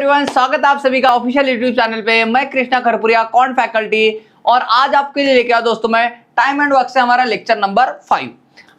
Everyone, स्वागत है आप सभी का ऑफिशियल यूट्यूब चैनल पे। मैं कृष्णा खरपुरिया, कौन फैकल्टी, और आज आपके लिए लेके आया दोस्तों मैं टाइम एंड वर्क से हमारा लेक्चर नंबर 5।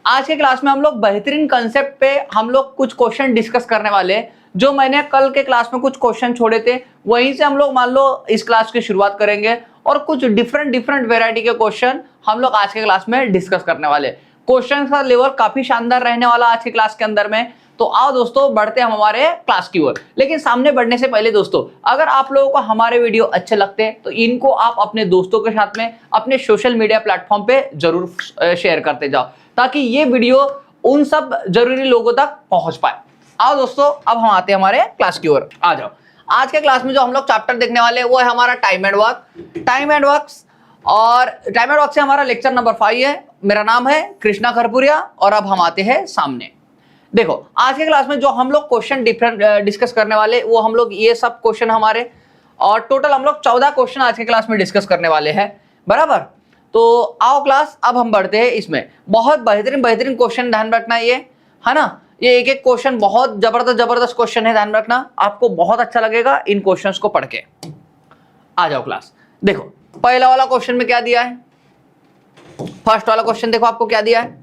आज के क्लास में हम लोग बेहतरीन कंसेप्ट पे हम लोग कुछ क्वेश्चन डिस्कस करने वाले हैं। जो मैंने कल के क्लास में कुछ क्वेश्चन छोड़े थे वहीं से हम लोग मान लो इस क्लास की शुरुआत करेंगे और कुछ डिफरेंट वैरायटी के क्वेश्चन हम लोग आज के क्लास में डिस्कस करने वाले। क्वेश्चन का लेवल काफी शानदार रहने वाला आज की क्लास के अंदर में। तो आओ दोस्तों बढ़ते हैं हमारे क्लास की ओर। लेकिन सामने बढ़ने से पहले दोस्तों, अगर आप लोगों को हमारे वीडियो अच्छे लगते हैं तो इनको आप अपने दोस्तों के साथ में अपने सोशल मीडिया प्लेटफॉर्म पे जरूर शेयर करते जाओ ताकि ये वीडियो उन सब जरूरी लोगों तक पहुंच पाए। आओ दोस्तों अब हम आते हैं हमारे क्लास की ओर। आ जाओ। आज के क्लास में जो हम लोग चैप्टर देखने वाले हैं वो है हमारा time and work. Time and works और टाइम एंड वर्क से हमारा लेक्चर नंबर 5 है। मेरा नाम है कृष्णा खरपुरिया और अब हम आते हैं सामने। देखो आज के क्लास में जो हम लोग क्वेश्चन डिस्कस करने वाले वो हम लोग ये सब क्वेश्चन हमारे और टोटल हम लोग 14 क्वेश्चन आज के क्लास में डिस्कस करने वाले हैं, बराबर। तो आओ क्लास अब हम बढ़ते हैं इसमें। बहुत बेहतरीन क्वेश्चन, ध्यान रखना ये है ना। ये एक एक क्वेश्चन बहुत जबरदस्त क्वेश्चन है, ध्यान रखना। आपको बहुत अच्छा लगेगा इन क्वेश्चंस को पढ़ के। आ जाओ क्लास। देखो पहला वाला क्वेश्चन में क्या दिया है, फर्स्ट वाला क्वेश्चन देखो आपको क्या दिया है।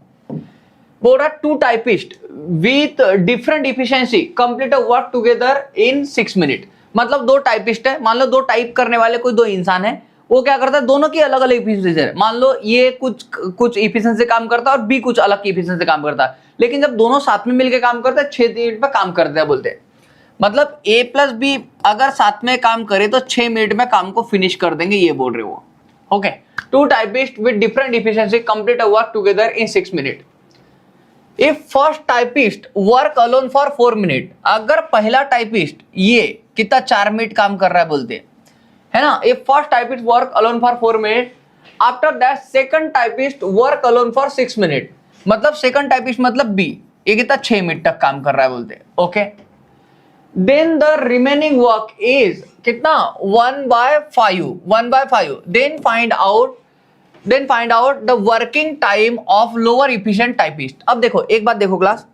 बोल रहा two typist with different efficiency complete a work together in 6 minute. मतलब दो टाइपिस्ट है, मान लो दो टाइप करने वाले कोई दो इंसान है, वो क्या करता है दोनों की अलग अलग इफिशिएंसी है। मान लो ये कुछ इफिशिएंसी काम करता है और बी कुछ अलग की इफिशिएंसी काम करता है, लेकिन जब दोनों साथ में मिलकर काम करते हैं 6 मिनट में काम करते हैं बोलते हैं। मतलब ए प्लस बी अगर साथ में काम करे तो 6 मिनट में काम को फिनिश कर देंगे, ये बोल रहे वो। Okay, two typist with different efficiency complete a work together in 6 minute. If first typist work alone for 4 minute, अगर पहला टाइपिस्ट ये कितना 4 मिनट काम कर रहा है बोलते है ना। If first typist work alone for 4 minute, after that second typist work alone for 6 minute. मतलब सेकंड टाइपिस्ट मतलब बी, ये कितना 6 मिनट तक काम कर रहा है बोलते। Okay, then the remaining work is कितना 1/5। Then find out the working time of lower efficient typist. अब देखो एक बात देखो क्लास,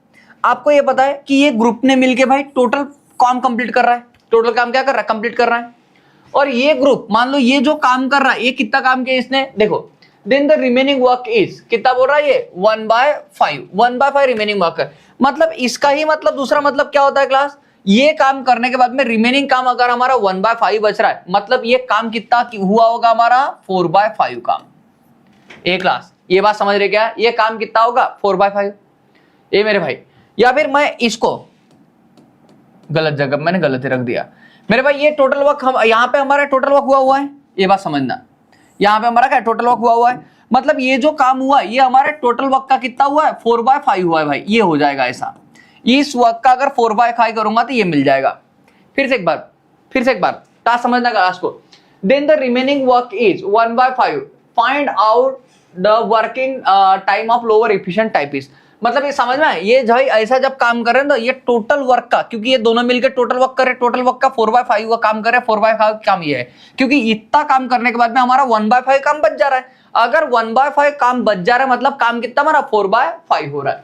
आपको ये पता है कि ये ग्रुप ने मिलके भाई टोटल काम कंप्लीट कर रहा है। टोटल काम क्या कर रहा है, कंप्लीट कर रहा है। और ये ग्रुप मान लो ये जो काम कर रहा है ये कितना काम किया इसने, देखो then the remaining work is कितना बोल रहा है ये 1/5 रिमेनिंग वर्क है। मतलब इसका ही मतलब दूसरा मतलब क्या होता है क्लास, ये काम करने के बाद में रिमेनिंग काम अगर हमारा 1/5 बच रहा है, मतलब ये काम कितना हुआ होगा हमारा 4/5 काम। ए क्लास ये बात समझ रहे क्या, ये काम कितना होगा 4/5। ये मेरे भाई, या फिर मैं इसको गलत जगह मैंने गलत रख दिया मेरे भाई। ये टोटल वर्क हम यहाँ पे हमारा टोटल वर्क हुआ है, ये बात समझना। यहाँ पे हमारा क्या टोटल वर्क हुआ है, मतलब ये जो काम हुआ है ये हमारे टोटल वर्क का कितना हुआ है 4/5 हुआ है भाई। ये हो जाएगा ऐसा, इस वर्क का अगर 4/5 करूंगा तो ये मिल जाएगा। फिर से एक बार टास्क समझना क्लास को। Then the remaining work is 1/5, find out the working time of lower efficient typist. मतलब ये समझ में है, ये भाई ऐसा जब काम कर रहे हैं तो ये टोटल वर्क का, क्योंकि ये दोनों मिलकर टोटल वर्क कर रहे हैं, टोटल वर्क का 4/5 हुआ काम कर रहे हैं। 4/5 काम ये है क्योंकि इतना काम करने के बाद में हमारा 1/5 काम बच जा रहा है। अगर 1/5 काम बच जा रहा है मतलब काम कितना हमारा 4/5 हो रहा है।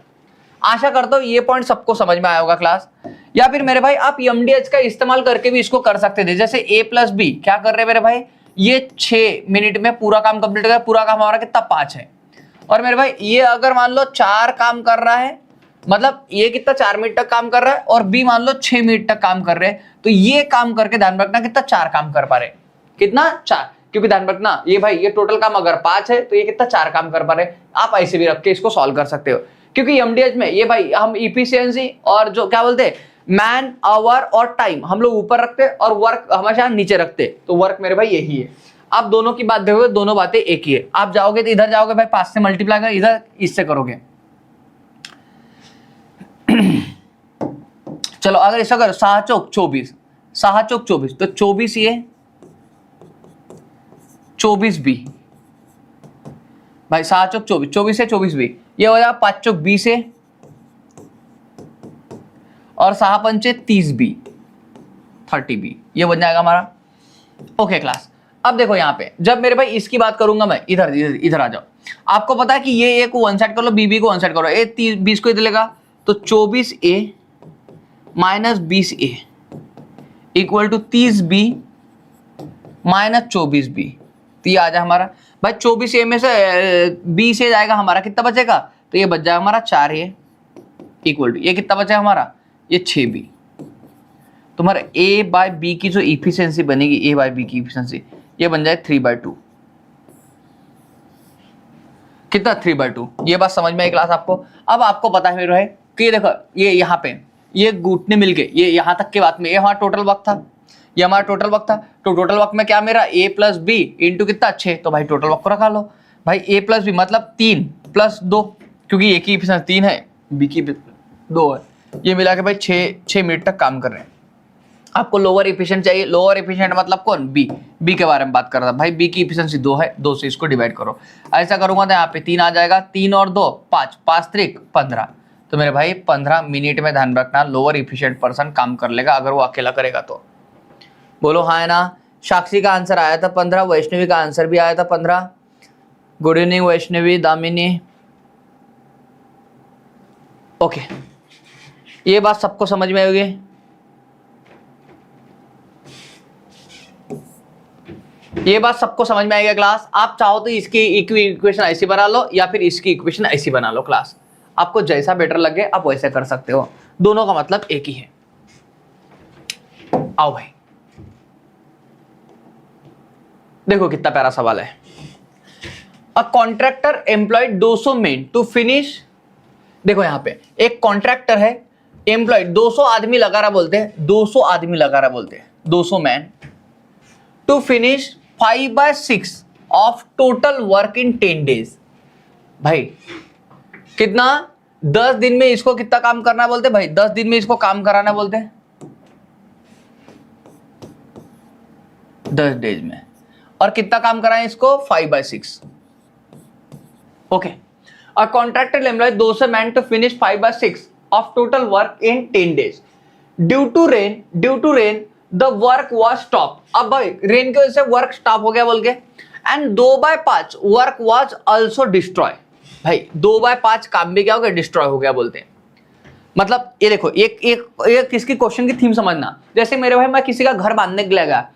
आशा करता हूं ये पॉइंट सबको समझ में आया होगा क्लास। या फिर मेरे भाई आप MDH का इस्तेमाल करके भी इसको कर सकते थे। जैसे A प्लस बी क्या कर रहे हैं मेरे भाई, ये 6 मिनट में पूरा काम कंप्लीट कर, पूरा काम हमारा कितना 5 है। और मेरे भाई ये अगर मान लो 4 काम कर रहा है, मतलब ये कितना 4 मिनट तक काम कर रहा है, और बी मान लो 6 मिनट तक काम कर रहे हैं, तो ये काम करके ध्यान रखना कितना 4 काम कर पा रहे, कितना 4। क्योंकि ध्यान रखना ये भाई ये टोटल काम अगर 5 है तो ये कितना 4 काम कर पा रहे। आप ऐसे भी रख के इसको सॉल्व कर सकते हो, क्योंकि MDH में ये भाई हम इफिशियंसी और जो क्या बोलते हैं मैन आवर और टाइम हम लोग ऊपर रखते और वर्क हमेशा नीचे रखते, तो वर्क मेरे भाई यही है। आप दोनों की बात देखोगे दोनों बातें एक ही है। आप जाओगे तो इधर जाओगे भाई 5 से मल्टीप्लाई कर, इधर इससे करोगे। चलो अगर ऐसा करो 7 चौक 24, 7 चौक 24, तो 24 ये 24 बी भाई, 7 चौक 24, 24 से 24 बी, ये हो जाएगा 5 चौक 20 है और 6 पंचे 30 बी 30 बी, ये बन जाएगा हमारा। ओके क्लास, अब देखो यहाँ पे जब मेरे भाई इसकी बात करूंगा मैं, इधर आ जाओ। आपको पता है कि ये ए को वन साइड कर लो, बी को वन साइड करो, ए 20 को इधर लेगा तो 24A - 20A, equal to 30b minus 24b। तो ये आ जाए हमारा भाई 24 में से b से जाएगा हमारा कितना बचेगा, तो ये बच जाएगा हमारा 4a इक्वल टू ये कितना बचेगा हमारा, ये 6b। तुम्हारा a बाय b की जो इफिशियंसी बनेगी, a बाय b की इफिशियंसी, ये बन जाए 3/2। कितना 3/2। ये बात समझ में आई क्लास आपको। अब आपको पता है मेरे भाई कि देखो ये यहाँ पे ये घुटने मिलके ये यहाँ तक के बात में ये हमारा टोटल वक्त था, ये हमारा टोटल वक्त था। तो टोटल वक्त में क्या मेरा a प्लस बी इंटू कितना 6, तो भाई टोटल वक्त को रखा लो भाई a प्लस बी मतलब 3 प्लस 2, क्योंकि a की इफिशियंसी 3 है, b की 2 है, ये मिला के भाई 6 मिनट तक काम कर रहे हैं। आपको लोअर एफिशिएंट चाहिए, लोअर एफिशिएंट मतलब कौन, बी के बारे में बात कर रहा था भाई। बी की एफिशिएंसी 2 है, 2 से इसको डिवाइड करो। ऐसा करूंगा तो यहाँ पे 3 आ जाएगा, 3 और 2 5, 5 3 15। तो मेरे भाई 15 मिनट में ध्यान रखना लोअर एफिशिएंट पर्सन काम कर लेगा अगर वो अकेला करेगा तो। बोलो हाँ है ना। साक्षी का आंसर आया था 15, वैष्णवी का आंसर भी आया था 15। Good evening Vaishnavi, Damini. Okay, ये बात सबको समझ में आएगी। ये बात सबको समझ में आएगा क्लास। आप चाहो तो इसकी इक्वेशन ऐसी बना लो या फिर इसकी इक्वेशन ऐसी बना लो क्लास, आपको जैसा बेटर लगे आप वैसे कर सकते हो, दोनों का मतलब एक ही है। आओ भाई देखो कितना प्यारा सवाल है। A contractor employed 200 men to finish. देखो यहां पे एक कॉन्ट्रैक्टर है, एम्प्लॉयड 200 आदमी लगा रहा बोलते हैं, 200 आदमी लगा रहा बोलते हैं, 200 man to finish 5/6 of total work in 10 days। भाई कितना, 10 दिन में इसको कितना काम करना बोलते भाई, 10 दिन में इसको काम कराना बोलते हैं 10 डेज में, और कितना काम कराएं इसको 5/6। Okay, a contracted employ 200 man to finish 5/6 of total work in 10 days। Due to rain the work was stop. अब भाई रेन की वजह से वर्क स्टॉप हो गया बोल के, and 2/5 work was also destroy. भाई 2/5 काम भी क्या हो गया, डिस्ट्रॉय हो गया बोलते हैं। मतलब ये देखो एक इसकी क्वेश्चन की थीम समझना। जैसे मेरे भाई मैं किसी का घर बांधने के लिए गया,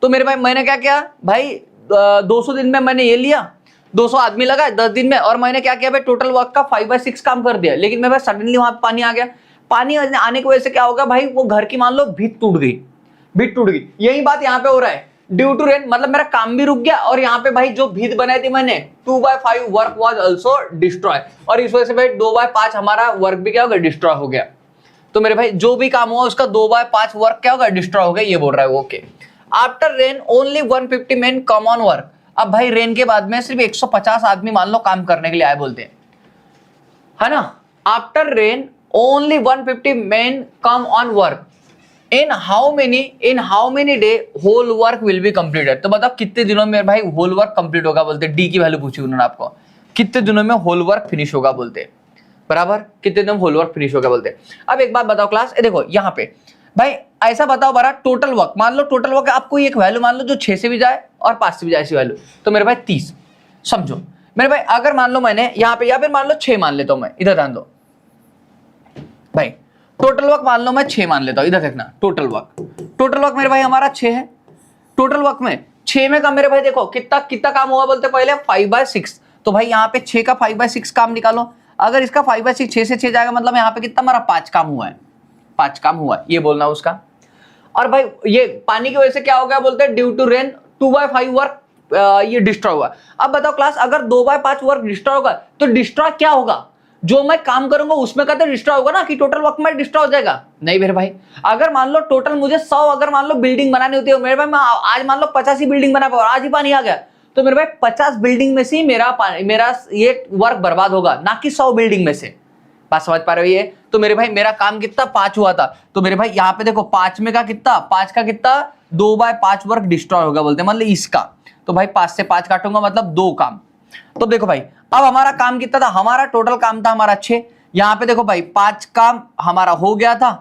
तो मेरे भाई मैंने क्या किया भाई 200 दिन में मैंने ये लिया, 200 आदमी लगाए 10 दिन में, और मैंने क्या किया भाई टोटल वर्क का 5/6 काम कर दिया। लेकिन मेरे भाई सडनली वहां पानी आ गया, पानी आने की वजह से क्या होगा भाई, वो घर की मान लो भीत टूट गई। यही बात यहाँ पे हो रहा है, ड्यू टू रेन मतलब मेरा काम भी रुक गया, और यहाँ पे भाई जो भीत बनाई थी मैंने 2/5 वर्क वाज आल्सो डिस्ट्रॉय, और इस वजह से भाई 2/5 हमारा वर्क भी क्या हो गया, डिस्ट्रॉय हो गया। तो मेरे भाई जो भी काम हुआ उसका 2/5 वर्क क्या होगा, डिस्ट्रॉय हो गया, ये बोल रहा है। Okay, after rain only 150 man come on work. अब भाई रेन के बाद में सिर्फ 150 आदमी मान लो काम करने के लिए आए बोलते हैं, है ना। After rain only 150 man come on work, in how many day whole work will be completed. तो बताओ कितने दिनों में भाई होल वर्क कंप्लीट होगा बोलते हैं। डी की वैल्यू पूछी उन्होंने आपको, कितने दिनों में होल वर्क फिनिश होगा बोलते हैं, बराबर कितने दिनों में होल वर्क फिनिश होगा बोलते हैं। अब एक बात बताओ क्लास, देखो यहाँ पे भाई ऐसा बताओ बरा, टोटल वर्क मान लो, टोटल वर्क आपको एक वैल्यू मान लो जो 6 से भी जाए और 5 से भी जाए ऐसी वैल्यू, तो मेरे भाई 30 समझो। मेरे भाई अगर मान लो मैंने यहाँ पे या फिर मान लो 6 मान लेता हूं मैं, इधर ध्यान दो भाई, टोटल वर्क मान लो मैं 6 मान लेता हूं, इधर देखना टोटल वर्क मेरे भाई हमारा 6 है। टोटल वर्क में 6 में का मेरे भाई देखो कितना काम हुआ बोलते पहले 5/6, तो भाई यहाँ पे 6 का 5/6 काम निकालो। अगर इसका 5/6 6 से 6 जाएगा मतलब यहाँ पे कितना हमारा 5 काम हुआ है, 5 काम हुआ है, ये बोलना उसका। और भाई ये पानी की वजह से क्या हो गया बोलते हैं, ड्यू टू रेन 2/5 वर्क ये डिस्ट्रॉय हुआ। अब बताओ क्लास, अगर 2/5 वर्क डिस्ट्रॉय होगा तो डिस्ट्रॉय क्या होगा, जो मैं काम करूंगा उसमें का तो डिस्ट्रॉय होगा ना, कि टोटल वर्क में डिस्ट्रॉय हो जाएगा। नहीं मेरे भाई, अगर मान लो टोटल मुझे 100 अगर मान लो बिल्डिंग बनानी होती है मेरे भाई, मैं आज मान लो 50 ही बिल्डिंग बना पाऊँ, आज ही पानी आ गया, तो मेरे भाई 50 बिल्डिंग में से मेरा ये वर्क बर्बाद होगा, ना कि 100 बिल्डिंग में से। बात समझ पा रहे हो ये। तो मेरे भाई मेरा काम कितना 5 हुआ था, तो मेरे भाई यहाँ पे देखो 5 में का कितना, 5 का कितना 2/5 वर्क डिस्ट्रॉय होगा बोलते हैं, मतलब इसका। तो भाई 5 से 5 काटूंगा मतलब 2 काम। तो देखो भाई अब हमारा काम कितना था, हमारा टोटल काम था हमारा 6, यहाँ पे देखो भाई 5 काम हमारा हो गया था,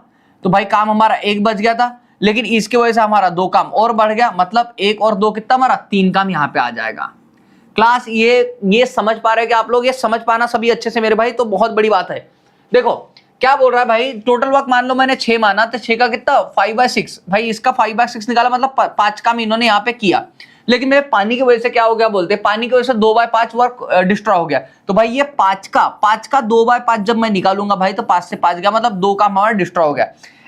तो भाई काम हमारा 1 बच गया था, लेकिन इसकी वजह से हमारा 2 काम और बढ़ गया, मतलब 1 और 2 कितना हमारा 3 काम यहाँ पे आ जाएगा। क्लास ये समझ पा रहे हैं कि आप लोग, ये समझ पाना सभी अच्छे से मेरे भाई, तो बहुत बड़ी बात है। देखो क्या बोल रहा है भाई, टोटल वर्क मान लो मैंने 6 माना, तो 6 का कितना 5/6, भाई इसका 5/6 निकाला, मतलब 5 काम इन्होंने यहाँ पे किया, लेकिन मेरे पानी की वजह से क्या हो गया, बोलते हैं पानी की वजह से 2/5 वर्क डिस्ट्रॉय हो गया। तो भाई ये 5 का 2/5 जब मैं निकालूंगा भाई, तो 5 से 5 गया, मतलब 2 काम हमारा डिस्ट्रॉय हो गया।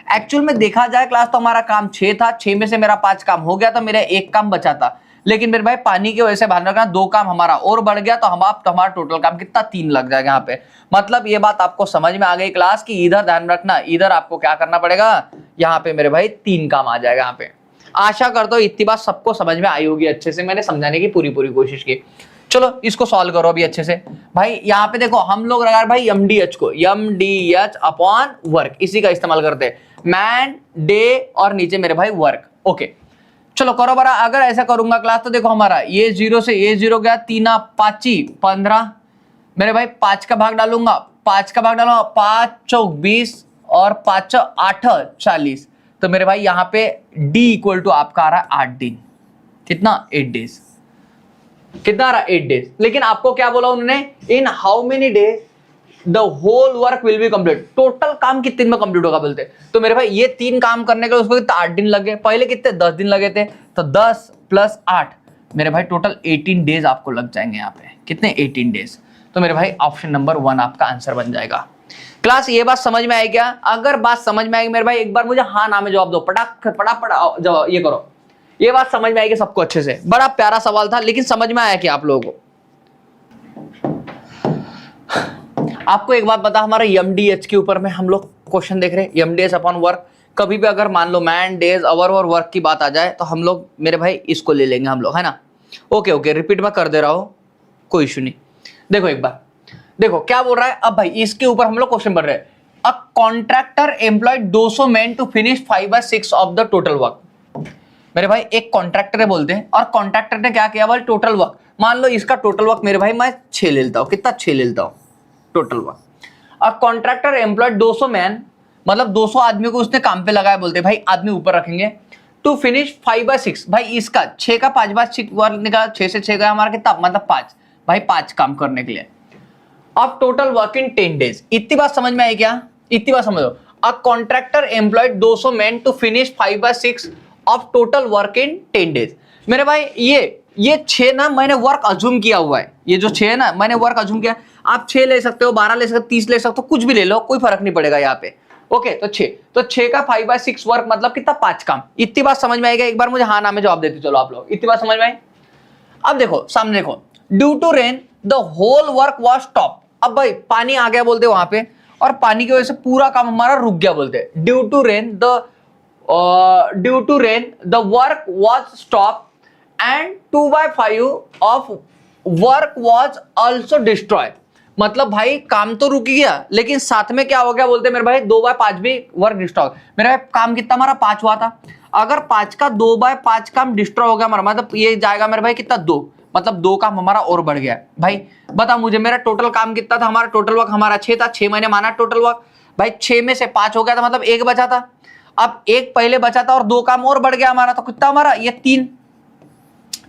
एक्चुअल में देखा जाए क्लास, तो हमारा काम 6 था, 6 में से मेरा 5 काम हो गया, तो मेरा 1 काम बचा था, लेकिन मेरे भाई पानी की वजह से ध्यान रखना 2 काम हमारा और बढ़ गया, तो हमारा टोटल काम कितना 3 लग जाएगा यहाँ पे। मतलब ये बात आपको समझ में आ गई क्लास की, इधर ध्यान रखना, इधर आपको क्या करना पड़ेगा, यहाँ पे मेरे भाई 3 काम आ जाएगा यहाँ पे। आशा करता हूँ इतनी बात सबको समझ में आई होगी, अच्छे से मैंने समझाने की पूरी कोशिश की। चलो इसको सॉल्व करो अभी अच्छे से। भाई यहाँ पे देखो हम लोग लगा भाई MDH को, MDH अपॉन वर्क, इसी का इस्तेमाल करते हैं, मैन डे और नीचे मेरे भाई वर्क। ओके चलो करो बरा। अगर ऐसा करूंगा क्लास, तो देखो हमारा ये 0 से ये 0 गया, 3 5 15, मेरे भाई 5 का भाग डालूंगा, 5 5 चौक 20 और 5 8 40, तो मेरे भाई यहाँ पे D इक्वल टू आपका आ रहा है 8 दिन, कितना 8 डेज, कितना आ रहा 8 डेज। लेकिन आपको क्या बोला उन्होंने, in how many days the whole work will be complete, total काम कितने दिन में कंप्लीट होगा बोलते। तो मेरे भाई ये 3 काम करने के लिए उसको कितना 8 दिन लगे, पहले कितने 10 दिन लगे थे, तो 10 + 8 मेरे भाई टोटल 18 डेज आपको लग जाएंगे यहाँ पे, कितने 18 डेज। तो मेरे भाई ऑप्शन नंबर 1 आपका आंसर बन जाएगा। क्लास ये बात समझ में आई क्या? अगर बात समझ में आएगी मेरे भाई एक बार मुझे हाँ ना में जवाब दो, फटाफट जवाब ये करो। ये बात समझ में आएगी सबको अच्छे से? बड़ा प्यारा सवाल था, लेकिन समझ में आया कि आप लोगों को? आपको एक बात बता, हमारे MDH के ऊपर में हम लोग क्वेश्चन देख रहे हैं, MDH अपॉन वर्क। कभी भी अगर मान लो मैन डेज आवर और वर्क की बात आ जाए, तो हम लोग मेरे भाई इसको ले लेंगे हम लोग, है ना। ओके रिपीट मैं कर दे रहा हूँ, कोई इशू नहीं। देखो एक बार, देखो क्या बोल रहा है अब भाई, इसके ऊपर हम लोग क्वेश्चन पढ़ रहे हैं। A contractor employed 200 man to finish 5/6 of the total work. मेरे भाई एक कॉन्ट्रैक्टर है बोलते हैं, और कॉन्ट्रैक्टर ने क्या किया भाई, टोटल वर्क मान लो इसका टोटल वर्क मेरे भाई मैं 6 ले लेता हूँ, कितना 6 ले लेता हूँ टोटल वर्क। अब कॉन्ट्रैक्टर एम्प्लॉयड 200 मैन, मतलब 200 आदमी को उसने काम पे लगाया, बोलते भाई आदमी ऊपर रखेंगे, टू फिनिश 5/6। भाई इसका 6 का 5/6 वर्क निकाला, 6 से 6 गया हमारा कितना, मतलब 5, भाई 5 काम करने के लिए। अब टोटल वर्क इन 10 डेज। इतनी बात समझ में आई क्या? इतनी बात समझो। A contractor employed 200 man to finish 5/6 of total work in 10 days. मेरे भाई ये 6 ना मैंने वर्क अज्यूम किया हुआ है, ये जो 6 है ना मैंने वर्क अज्यूम किया। आप 6 ले सकते हो, 12 ले सकते हो, 30 ले सकते हो, कुछ भी ले लो, कोई फर्क नहीं पड़ेगा यहाँ पे। ओके तो 6 का 5/6 वर्क मतलब कितना, 5 काम। इतनी बात समझ में आएगा? एक बार मुझे हाँ ना में जवाब देते चलो आप लोग। इतनी बात समझ में आई? अब देखो सामने देखो, due to rain the whole work was stop. अब भाई पानी आ गया बोलते वहां पे, और पानी की वजह से पूरा काम हमारा रुक गया बोलते। Due to rain the work was stop and 2/5 of work was also destroy. मतलब भाई काम तो रुक गया, लेकिन साथ में क्या हो गया बोलते मेरे भाई, 2/5 भी वर्क डिस्ट्रॉय। मेरा काम कितना हमारा 5 हुआ था, अगर 5 का 2/5 काम डिस्ट्रॉय हो गया हमारा, मतलब ये जाएगा मेरे भाई कितना 2, मतलब 2 काम हमारा और बढ़ गया। भाई बता मुझे मेरा टोटल काम कितना था, हमारा टोटल वर्क हमारा 6 था, 6 महीने माना टोटल वर्क। भाई 6 में से 5 हो गया था, मतलब 1 बचा था। अब 1 पहले बचा था और 2 काम और बढ़ गया हमारा, तो कितना हमारा ये 3।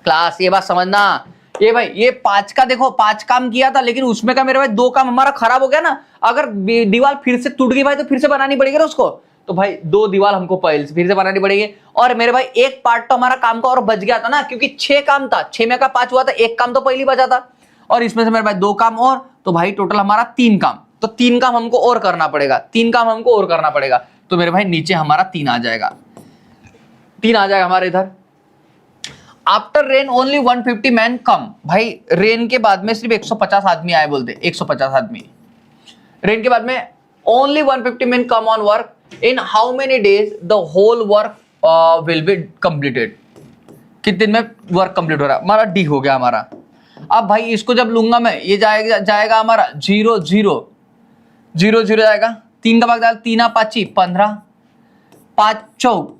क्लास ये बात समझना, ये भाई ये 5 का देखो 5 काम किया था, लेकिन उसमें का मेरे भाई 2 काम हमारा खराब हो गया ना। अगर दीवार फिर से टूट गई भाई, तो फिर से बनानी पड़ेगी ना उसको, तो भाई 2 दीवार हमको पहले से फिर से बनानी पड़ेगी। और मेरे भाई एक पार्ट तो हमारा काम का और बच गया था ना, क्योंकि 6 काम था, 6 में का 5 हुआ था, 1 काम तो पहले बचा था, और इसमें से मेरे भाई 2 काम और, तो भाई टोटल हमारा 3 काम। तो 3 काम हमको और करना पड़ेगा, 3 काम हमको और करना पड़ेगा। तो मेरे भाई नीचे हमारा 3 आ जाएगा, 3 आ जाएगा हमारे इधर। आफ्टर रेन ओनली 150 मैन कम। भाई रेन के बाद में सिर्फ 150 आदमी आए बोलते, 150 आदमी रेन के बाद में, only 150 man come on work. In how many days the whole work will be completed. कितने दिन में वर्क कंप्लीट हो रहा है हमारा? डी हो गया हमारा। अब भाई इसको जब लूंगा मैं, ये जाएगा हमारा 0 0 0 0 जाएगा, 3 का भाग डाल, 3 5 15, 5 चौक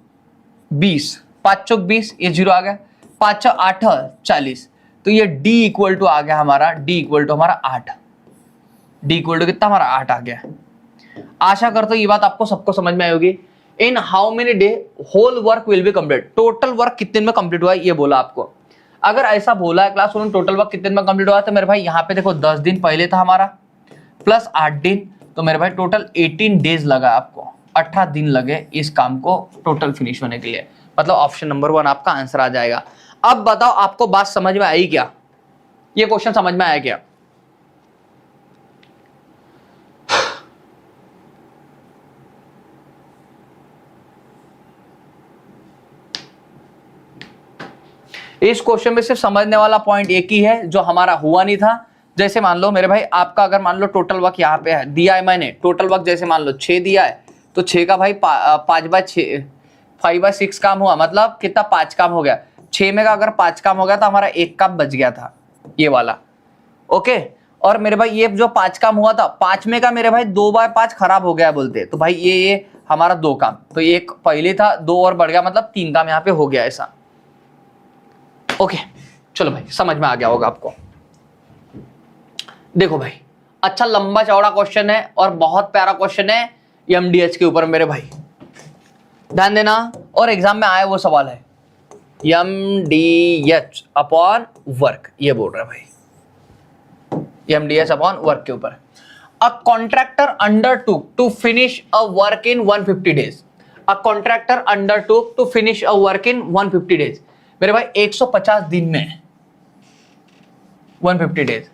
20, 5 चौक 20, ये 0 आ गया, 5 8 40। तो ये D इक्वल टू आ गया हमारा, D इक्वल टू हमारा 8, D इक्वल टू कितना हमारा 8 आ गया। आशा करता हूं ये बात आपको सबको समझ में आई होगी। In how many day whole work will be complete, total work कितने दिन में कंप्लीट हुआ है ये बोला आपको। अगर ऐसा बोला है क्लास उन्होंने टोटल वर्क कितने दिन में कंप्लीट हुआ है, तो मेरे भाई यहाँ पे देखो 10 दिन पहले था हमारा, प्लस 8 दिन, तो मेरे भाई टोटल 18 डेज लगा आपको, 18 दिन लगे इस काम को टोटल फिनिश होने के लिए। मतलब ऑप्शन नंबर 1 आपका आंसर आ जाएगा। अब बताओ आपको बात समझ में आई क्या? ये क्वेश्चन समझ में आया क्या? इस क्वेश्चन में सिर्फ समझने वाला पॉइंट एक ही है जो हमारा हुआ नहीं था। जैसे मान लो मेरे भाई आपका अगर मान लो टोटल वर्क यहाँ पे है दिया है, मैंने टोटल वर्क जैसे मान लो 6 दिया है, तो 6 का भाई 5/6 काम हुआ, मतलब कितना 5 काम हो गया। 6 में का अगर 5 काम हो गया तो हमारा 1 काम बच गया था, ये वाला। ओके, और मेरे भाई ये जो 5 काम हुआ था, 5 में का मेरे भाई 2/5 खराब हो गया बोलते, तो भाई ये हमारा 2 काम, तो एक पहले था 2 और बढ़ गया, मतलब 3 काम यहाँ पे हो गया ऐसा। ओके चलो भाई समझ में आ गया होगा आपको। देखो भाई अच्छा लंबा चौड़ा क्वेश्चन है और बहुत प्यारा क्वेश्चन है एमडीएच के ऊपर मेरे भाई, ध्यान देना। और एग्जाम में आया वो सवाल है एमडीएच अपॉन वर्क, ये बोल रहा है भाई एमडीएच अपॉन वर्क के ऊपर। A contractor undertook to finish a work in 150 days. A contractor undertook to finish a work in 150 days. मेरे भाई 150 दिन में 150 डेज।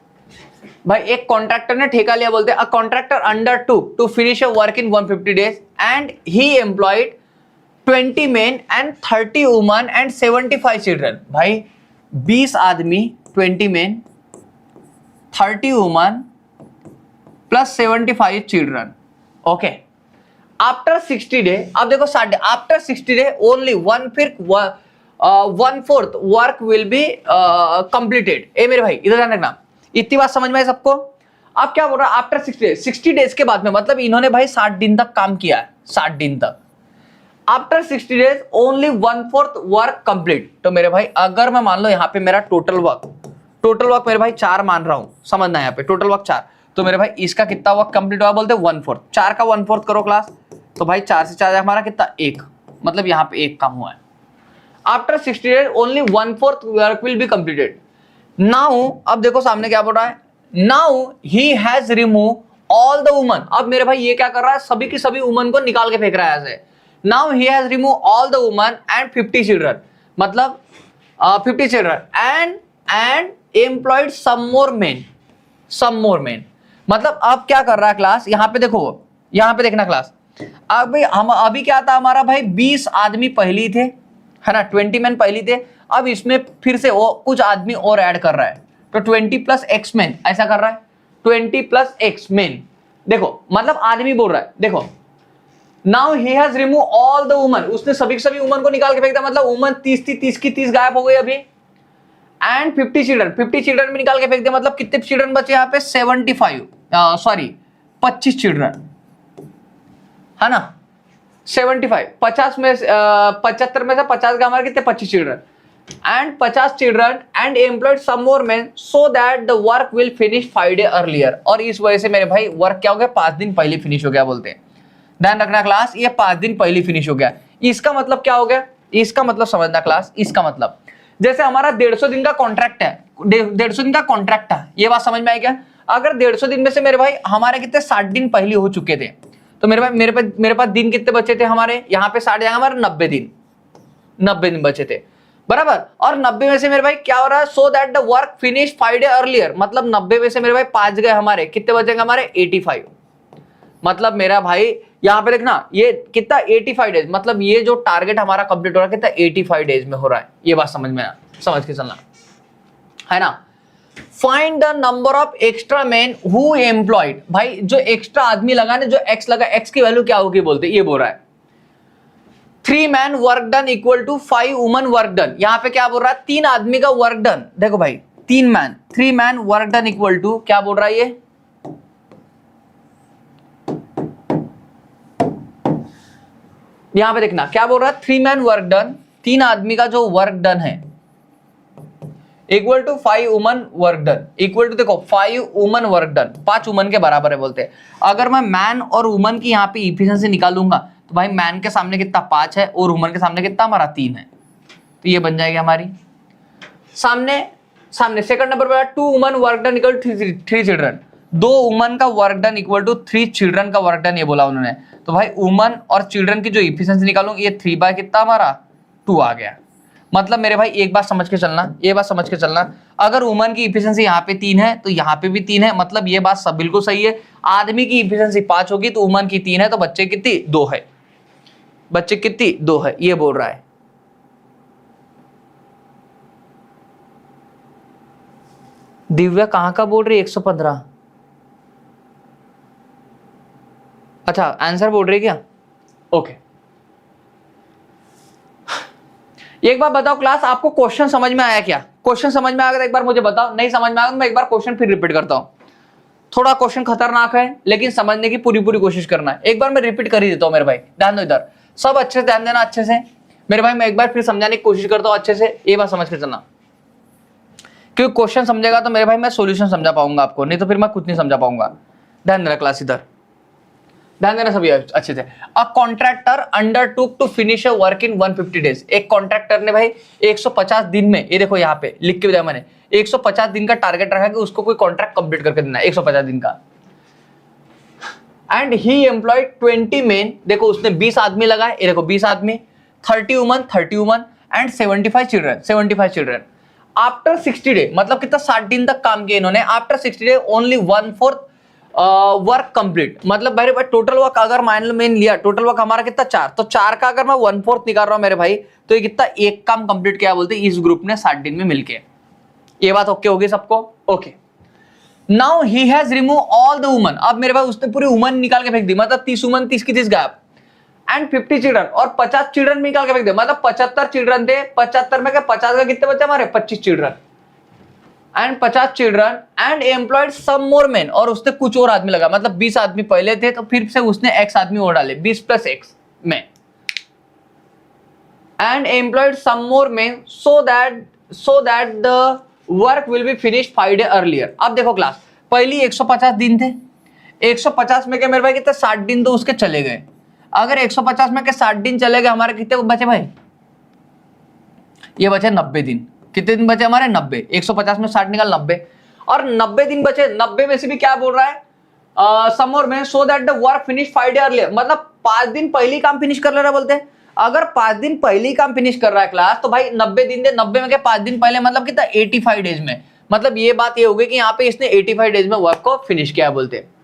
भाई एक कॉन्ट्रैक्टर ने ठेका लिया, बोलते हैं a contractor undertook to finish a work in 150 days and he employed 20 men and 30 woman and 75 children. भाई 20 आदमी, 20 men, 30 woman plus 75 children. Okay, after 60 day, अब देखो after 60 day only 1/4 work will be completed. ए मेरे भाई इधर ध्यान रखना, इतनी बात समझ में है सबको? अब क्या बोल रहा है आफ्टर 60 डेज के बाद में, मतलब इन्होंने भाई 60 दिन तक काम किया है, 60 दिन तक। After 60 days only 1/4 work complete. तो मेरे भाई अगर मैं मान लो यहाँ पे मेरा टोटल वर्क मेरे भाई 4 मान रहा हूं, समझना यहाँ पे टोटल वर्क 4, तो मेरे भाई इसका कितना वर्क कंप्लीट हुआ बोलते 1/4। 4 का 1/4 करो क्लास, तो भाई 4 से 4 हमारा कितना 1, मतलब यहाँ पे 1 काम हुआ है। After 60 days only 1/4 work will be completed. Now अब देखो सामने क्या बोल रहा है, now he has remove all the woman. अब मेरे भाई ये क्या कर रहा है, सभी की सभी वुमन को निकाल के फेंक रहा है ऐसे। Now he has remove all the woman and 50 children, मतलब 50 children and employed some more men. मतलब अब क्या कर रहा है क्लास, यहाँ पे देखो, यहाँ पे देखना क्लास। अभी क्या था हमारा भाई 20 आदमी पहली थे, है ना, 20 मैन पहली थे। अब इसमें फिर से वो कुछ आदमी और ऐड कर रहा है, तो 20 प्लस एक्स मैन ऐसा कर रहा है, 20 प्लस एक्स मैन। देखो मतलब आदमी बोल रहा है, देखो now he has remove all the woman, उसने सभी वुमन को निकाल के फेंक दिया, मतलब वुमन 30 थी, 30 की 30 गायब हो गई अभी। एंड 50 चिल्ड्रन भी निकाल के फेंक दिया, मतलब कितने चिल्ड्रन बचे यहाँ पे 25 चिल्ड्रन, है ना, 75, 50 में 75 में से 50 का हमारे कितने 25 children and 50 children and employed some more man so that the work will finish 5 day earlier. और इस वजह से मेरे भाई वर्क क्या हो गया, 5 दिन पहले फिनिश हो गया बोलते हैं। ध्यान रखना क्लास, ये 5 दिन पहले फिनिश हो गया। इसका मतलब क्या हो गया, इसका मतलब समझना क्लास, इसका मतलब जैसे हमारा 150 दिन का कॉन्ट्रैक्ट है, 150 दिन का कॉन्ट्रैक्ट है, ये बात समझ में आई क्या? अगर 150 दिन में से मेरे भाई हमारे कितने 60 दिन पहले हो चुके थे, तो मेरे पास दिन कितने बचे थे हमारे, यहाँ पे 60 हमारे 90 दिन बचे थे, बराबर। और 90 में से मेरे भाई क्या हो रहा है, सो that the work finish 5 day earlier, मतलब 90 में से मेरे भाई 5 गए, हमारे कितने बचेंगे हमारे 85। मतलब मेरा भाई यहाँ पे देखना ये कितना 85 डेज, मतलब ये जो टारगेट हमारा कंप्लीट हो रहा है कितना 85 डेज में हो रहा है। ये बात समझ के चलना, है ना। Find the number of extra man who employed. भाई जो एक्स्ट्रा आदमी लगा ना, जो एक्स लगा, एक्स की वैल्यू क्या होगी बोलते, ये बोल रहा है 3 man work done equal to 5 woman work done. यहाँ पे क्या बोल रहा है, 3 आदमी का वर्क डन। देखो भाई 3 man work done equal to क्या बोल रहा है, ये यहां पे देखना क्या बोल रहा है, 3 मैन वर्क डन, 3 आदमी का जो वर्क डन है equal to 5 woman work done, equal to देखो 5 वुमन वर्क डन, 5 वुमन के बराबर है बोलते हैं। अगर मैं मैन और वुमन की यहाँ पे इफिशिएंसी निकालूंगा तो भाई मैन के सामने कितना 5 है और वुमन के सामने कितना हमारा 3 है, तो ये बन जाएगी हमारी सामने। सेकंड नंबर पर 2 woman work done equal to 3 children, 2 woman का work done equal to 3 children का वर्क डन, ये बोला उन्होंने। तो भाई वुमन और चिल्ड्रन की जो इफिशिएंसी निकालूंगी, ये 3 बाय कितना हमारा 2 आ गया। मतलब मेरे भाई एक बात समझ के चलना, ये बात समझ के चलना, अगर वुमन की इफिशिएंसी यहाँ पे 3 है तो यहाँ पे भी 3 है, मतलब ये बात सब बिल्कुल सही है। आदमी की इफिशिएंसी 5 होगी तो वुमन की 3 है, तो बच्चे कितनी 2 है, बच्चे कितनी 2 है, ये बोल रहा है। दिव्या कहां का बोल रही है 115? अच्छा आंसर बोल रही है क्या? ओके। एक बार बताओ क्लास, आपको क्वेश्चन समझ में आया क्या? क्वेश्चन समझ में आ गया तो एक बार मुझे बताओ, नहीं समझ में आया तो मैं एक बार क्वेश्चन फिर रिपीट करता हूं। थोड़ा क्वेश्चन खतरनाक है लेकिन समझने की पूरी पूरी कोशिश करना है। एक बार मैं रिपीट कर ही देता हूं मेरे भाई, ध्यान दो इधर, सब अच्छे से ध्यान देना अच्छे से मेरे भाई। मैं एक बार फिर समझाने की कोशिश करता हूं अच्छे से, ये बात समझ के चलना, क्योंकि क्वेश्चन समझेगा तो मेरे भाई मैं सॉल्यूशन समझा पाऊंगा आपको, नहीं तो फिर मैं कुछ नहीं समझा पाऊंगा। ध्यान देना क्लास, इधर ध्यान देना सभी अच्छे से। A contractor undertook to finish a work in 150 days. एक कॉन्ट्रैक्टर ने भाई 150 दिन में, ये देखो यहाँ पे लिख के दिया मैंने, 150 दिन का टारगेट रखा कि उसको कोई कॉन्ट्रैक्ट कंप्लीट करके देना है 150 दिन का। एंड ही एम्प्लॉयड 20 मेन, देखो उसने 20 आदमी लगाए, ये देखो 20 आदमी, 30 woman and 75 children. After 60 day, मतलब कितना 60 दिन तक काम किया इन्होंने। After 60 day only 1/4 work complete, मतलब भाई टोटल वर्क अगर मान लिया, टोटल वर्क हमारा कितना 4, तो 4 का अगर मैं 1/4 निकाल रहा हूं मेरे भाई, तो ये कितना एक काम कंप्लीट किया बोलते इस ग्रुप ने 60 दिन में मिलके। ये बात ओके होगी सबको? Okay. Now he has remove all the woman, अब मेरे भाई उसने पूरी वुमन निकाल के फेंक दी, मतलब 30 वुमन 30 की 30 गायब, एंड 50 चिल्ड्रन, और 50 चिल्ड्रन निकाल के फेंक दे, मतलब 75 चिल्ड्रन थे, 75 में क्या 50 का कितने बचे हमारे 25 children, and 50 children and employed some more men, और उसने कुछ और आदमी लगा, मतलब 20 आदमी पहले थे तो फिर से उसने x आदमी और डाले 20 + x में, and employed some more men so that the work will be finish 5 day earlier. अब देखो क्लास, पहली 150 दिन थे, 150 में के मेरे भाई कितने 60 दिन तो उसके चले गए। अगर 150 में के 60 दिन चले गए, हमारे कितने बचे भाई? ये बचे 90 दिन। कितने दिन बचे हमारे? 90। 150 में 60 निकाल 90, और 90 दिन बचे। 90 में से भी क्या बोल रहा है समोर में, सो that the work finish 5 day earlier, मतलब 5 दिन पहले काम फिनिश कर ले रहा बोलते हैं। अगर 5 दिन पहले काम फिनिश कर रहा है क्लास, तो भाई 90 दिन दे, 90 में के 5 दिन पहले, मतलब कितना 85 डेज में। मतलब ये बात ये होगी कि यहाँ पे इसने 85 डेज में वर्क को फिनिश किया बोलते हैं।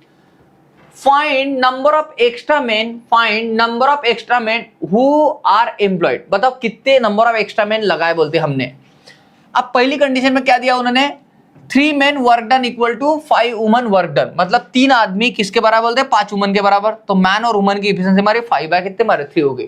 Find number of extra man who are employed, बताओ कितने नंबर ऑफ एक्स्ट्रा मैन लगाए बोलते हमने। अब पहली कंडीशन में क्या दिया उन्होंने, 3 men work done equal to 5 woman work done, मतलब 3 आदमी किसके बराबर बोलते हैं 5 वुमन के बराबर। तो मैन और वुमन की इफिशिएंसी हमारे 5 बाय कितने हमारे 3 हो गई।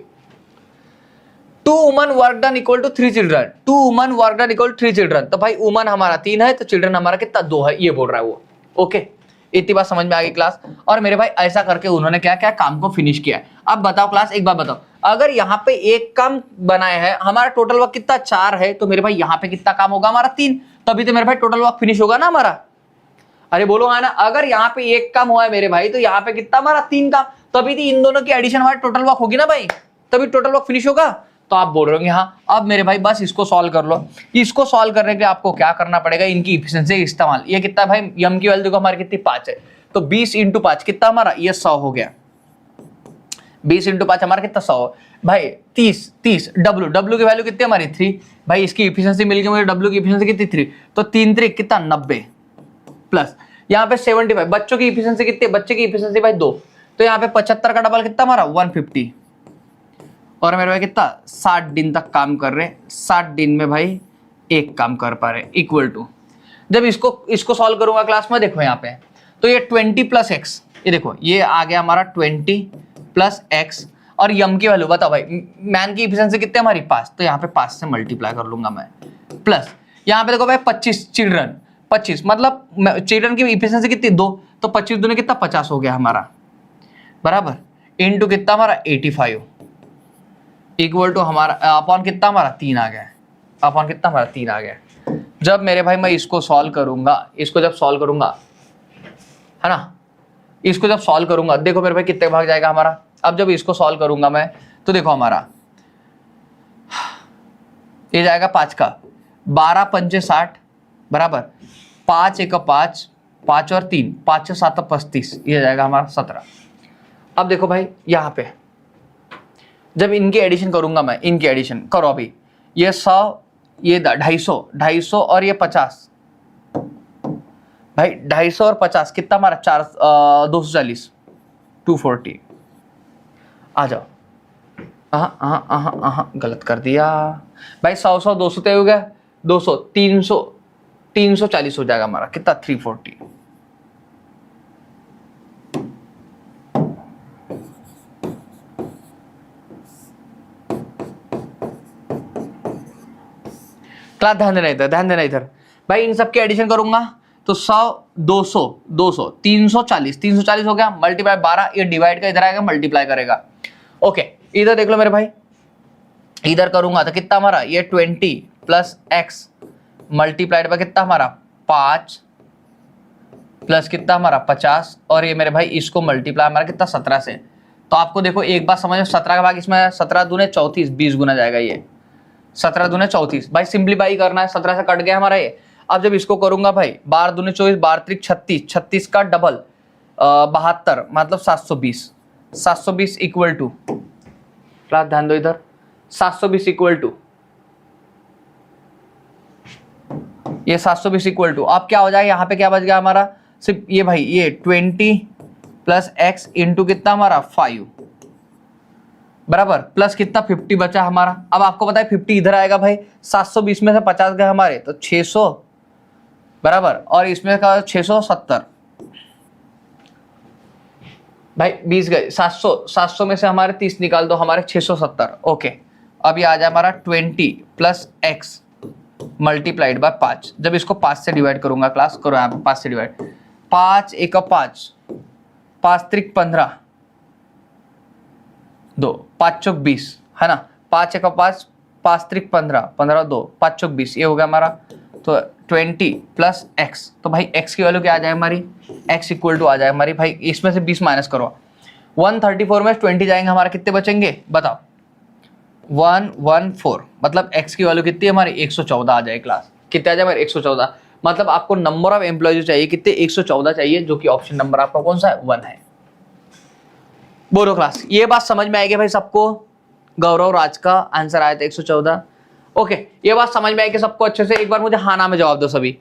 2 woman work done equal to 3 children, 2 woman work done equal 3 children, तो भाई वुमन हमारा 3 है तो चिल्ड्रन हमारा कितना 2 है, ये बोल रहा है वो। ओके, इतनी बात समझ में आ गई क्लास। और मेरे भाई ऐसा करके उन्होंने क्या क्या काम को फिनिश किया। अब बताओ क्लास, एक बात बताओ, अगर यहाँ पे एक काम बनाया है, हमारा टोटल वर्क कितना 4 है, तो मेरे भाई यहाँ पे कितना काम होगा हमारा 3, तभी तो मेरे भाई टोटल वर्क फिनिश होगा ना हमारा। अरे बोलो हाँ ना, अगर यहाँ पे एक काम हुआ है मेरे भाई, तो यहाँ पे कितना हमारा 3 काम, तभी तो इन दोनों की एडिशन हमारा टोटल वर्क होगी ना भाई, तभी टोटल वर्क फिनिश होगा। तो आप बोल रहे होंगे हाँ। अब मेरे भाई बस इसको सॉल्व कर लो। इसको सॉल्व करने के लिए आपको क्या करना पड़ेगा, इनकी इफिशिएंसी इस्तेमाल। ये कितना भाई, यम की वैल्यू देखो हमारी कितनी 5 है, तो 20 × 5 कितना हमारा, ये 100 हो गया। 20 × 5 हमारा कितना 100 भाई, 30 डब्ल्यू की वैल्यू कितनी हमारी 3, भाई इसकी इफिशिएंसी मिल गई मुझे, डब्ल्यू की इफिशिएंसी कितनी 3, तो 3 3 कितना 90 प्लस यहाँ पे 75। बच्चों की इफिशिएंसी कितनी, बच्चे की इफिशिएंसी भाई 2, तो यहाँ पे 75 का डबल कितना हमारा 150, और मेरे भाई कितना 60 दिन तक काम कर रहे, 60 दिन में भाई एक काम कर पा रहे, इक्वल टू, जब इसको सॉल्व करूंगा क्लास में, देखो यहाँ पे, तो ये 20 + x, ये देखो ये आ गया हमारा 20 + x, और यम की वैल्यू बताओ भाई, मैन की इफिशिएंसी कितनी हमारी 5, तो यहाँ पे 5 से मल्टीप्लाई कर लूंगा मैं, प्लस यहाँ पे देखो भाई 25 चिल्ड्रन, 25 मतलब चिल्ड्रन की इफिशिएंसी कितनी 2, तो 25 दूनी कितना 50 हो गया हमारा, बराबर, इनटू कितना हमारा 85, इक्वल टू हमारा अपॉन कितना हमारा 3 आ गया, अपॉन कितना हमारा 3 आ गया। जब मेरे भाई मैं इसको सॉल्व करूंगा, इसको जब सॉल्व करूंगा है ना, इसको जब सॉल्व करूंगा, देखो मेरे भाई कितने भाग जाएगा हमारा। अब जब इसको सॉल्व करूंगा मैं, तो देखो हमारा ये जाएगा 5 का 12 × 5 = 60 बराबर, 5 × 5 5 और 3, 5 और 7 35, ये जाएगा हमारा 17। अब देखो भाई यहाँ पे जब इनके एडिशन करूंगा मैं, इनके एडिशन करो अभी, ये 100, ये 250 और ये 50, भाई 250 और 50 कितना हमारा 240, 240। आ जाओ, गलत कर दिया भाई। 100 200 तय हो गया, 200 300 340 हो जाएगा हमारा, कितना 340। क्लास ध्यान देना इधर, ध्यान देना इधर भाई। इन सबके एडिशन करूंगा तो 100 200 200 340, 340 हो गया, मल्टीप्लाई 12, ये डिवाइड का इधर आएगा, मल्टीप्लाई करेगा। ओके इधर देख लो मेरे भाई, इधर करूंगा तो कितना हमारा, ये 20 प्लस एक्स मल्टीप्लाइड बाय कितना हमारा 5 प्लस कितना हमारा 50, और ये मेरे भाई इसको मल्टीप्लाई हमारा कितना 17 से। तो आपको देखो एक बात समझ में, 17 का भाग इसमें 17 दूने 34, 20 गुना जाएगा ये, 17 दूने 34। भाई सिंप्लीफाई करना है, 17 से कट गया हमारा ये। अब जब इसको करूंगा भाई 12 दूने 24, 12 त्रिक 36, 36 का डबल 72, मतलब 720। 720 इक्वल टू, क्लास ध्यान दो इधर, 720 इक्वल टू, ये 720 इक्वल टू, अब क्या हो जाएगा यहाँ पे, क्या बच गया हमारा, सिर्फ ये भाई ये 20 प्लस एक्स इंटू कितना हमारा 5 बराबर प्लस कितना 50 बचा हमारा। अब आपको पता है 50 इधर आएगा भाई, 720 में से 50 गए हमारे तो 600 बराबर, और इसमें का 670 भाई 20 गए, 700 में से हमारे 30 निकाल दो, हमारे 670। ओके अब ये आ जाए हमारा 20 प्लस एक्स मल्टीप्लाइड बाय 5। जब इसको 5 से डिवाइड करूंगा, क्लास करो यहाँ पे 5 से डिवाइड, 5 एक 5, 5 त्रिक 15, 2 5 चौक 20 है ना, 5 एक 5, 5 त्रिक 15, 15 2 5 चौक 20, ये हो गया हमारा। तो 20 प्लस एक्स, तो भाई एक्स की वैल्यू क्या आ जाए हमारी, एक्स इक्वल टू आ जाए हमारी भाई, इसमें से 20 माइनस करो, 134 में 20 जाएंगे, हमारे कितने बचेंगे बताओ, 114, मतलब एक्स की वैल्यू कितनी है हमारी 114 आ जाए। क्लास कितने आ जाए हमारे 114, मतलब आपको नंबर ऑफ एम्प्लॉय चाहिए कितने 114 चाहिए, जो कि ऑप्शन नंबर आपका कौन सा है 1 है। बोलो क्लास ये बात समझ में आएगी भाई सबको, गौरव राज का आंसर आया था 114। ओके ये बात समझ में आएगी सबको अच्छे से, एक बार मुझे हाँ ना में जवाब दो सभी।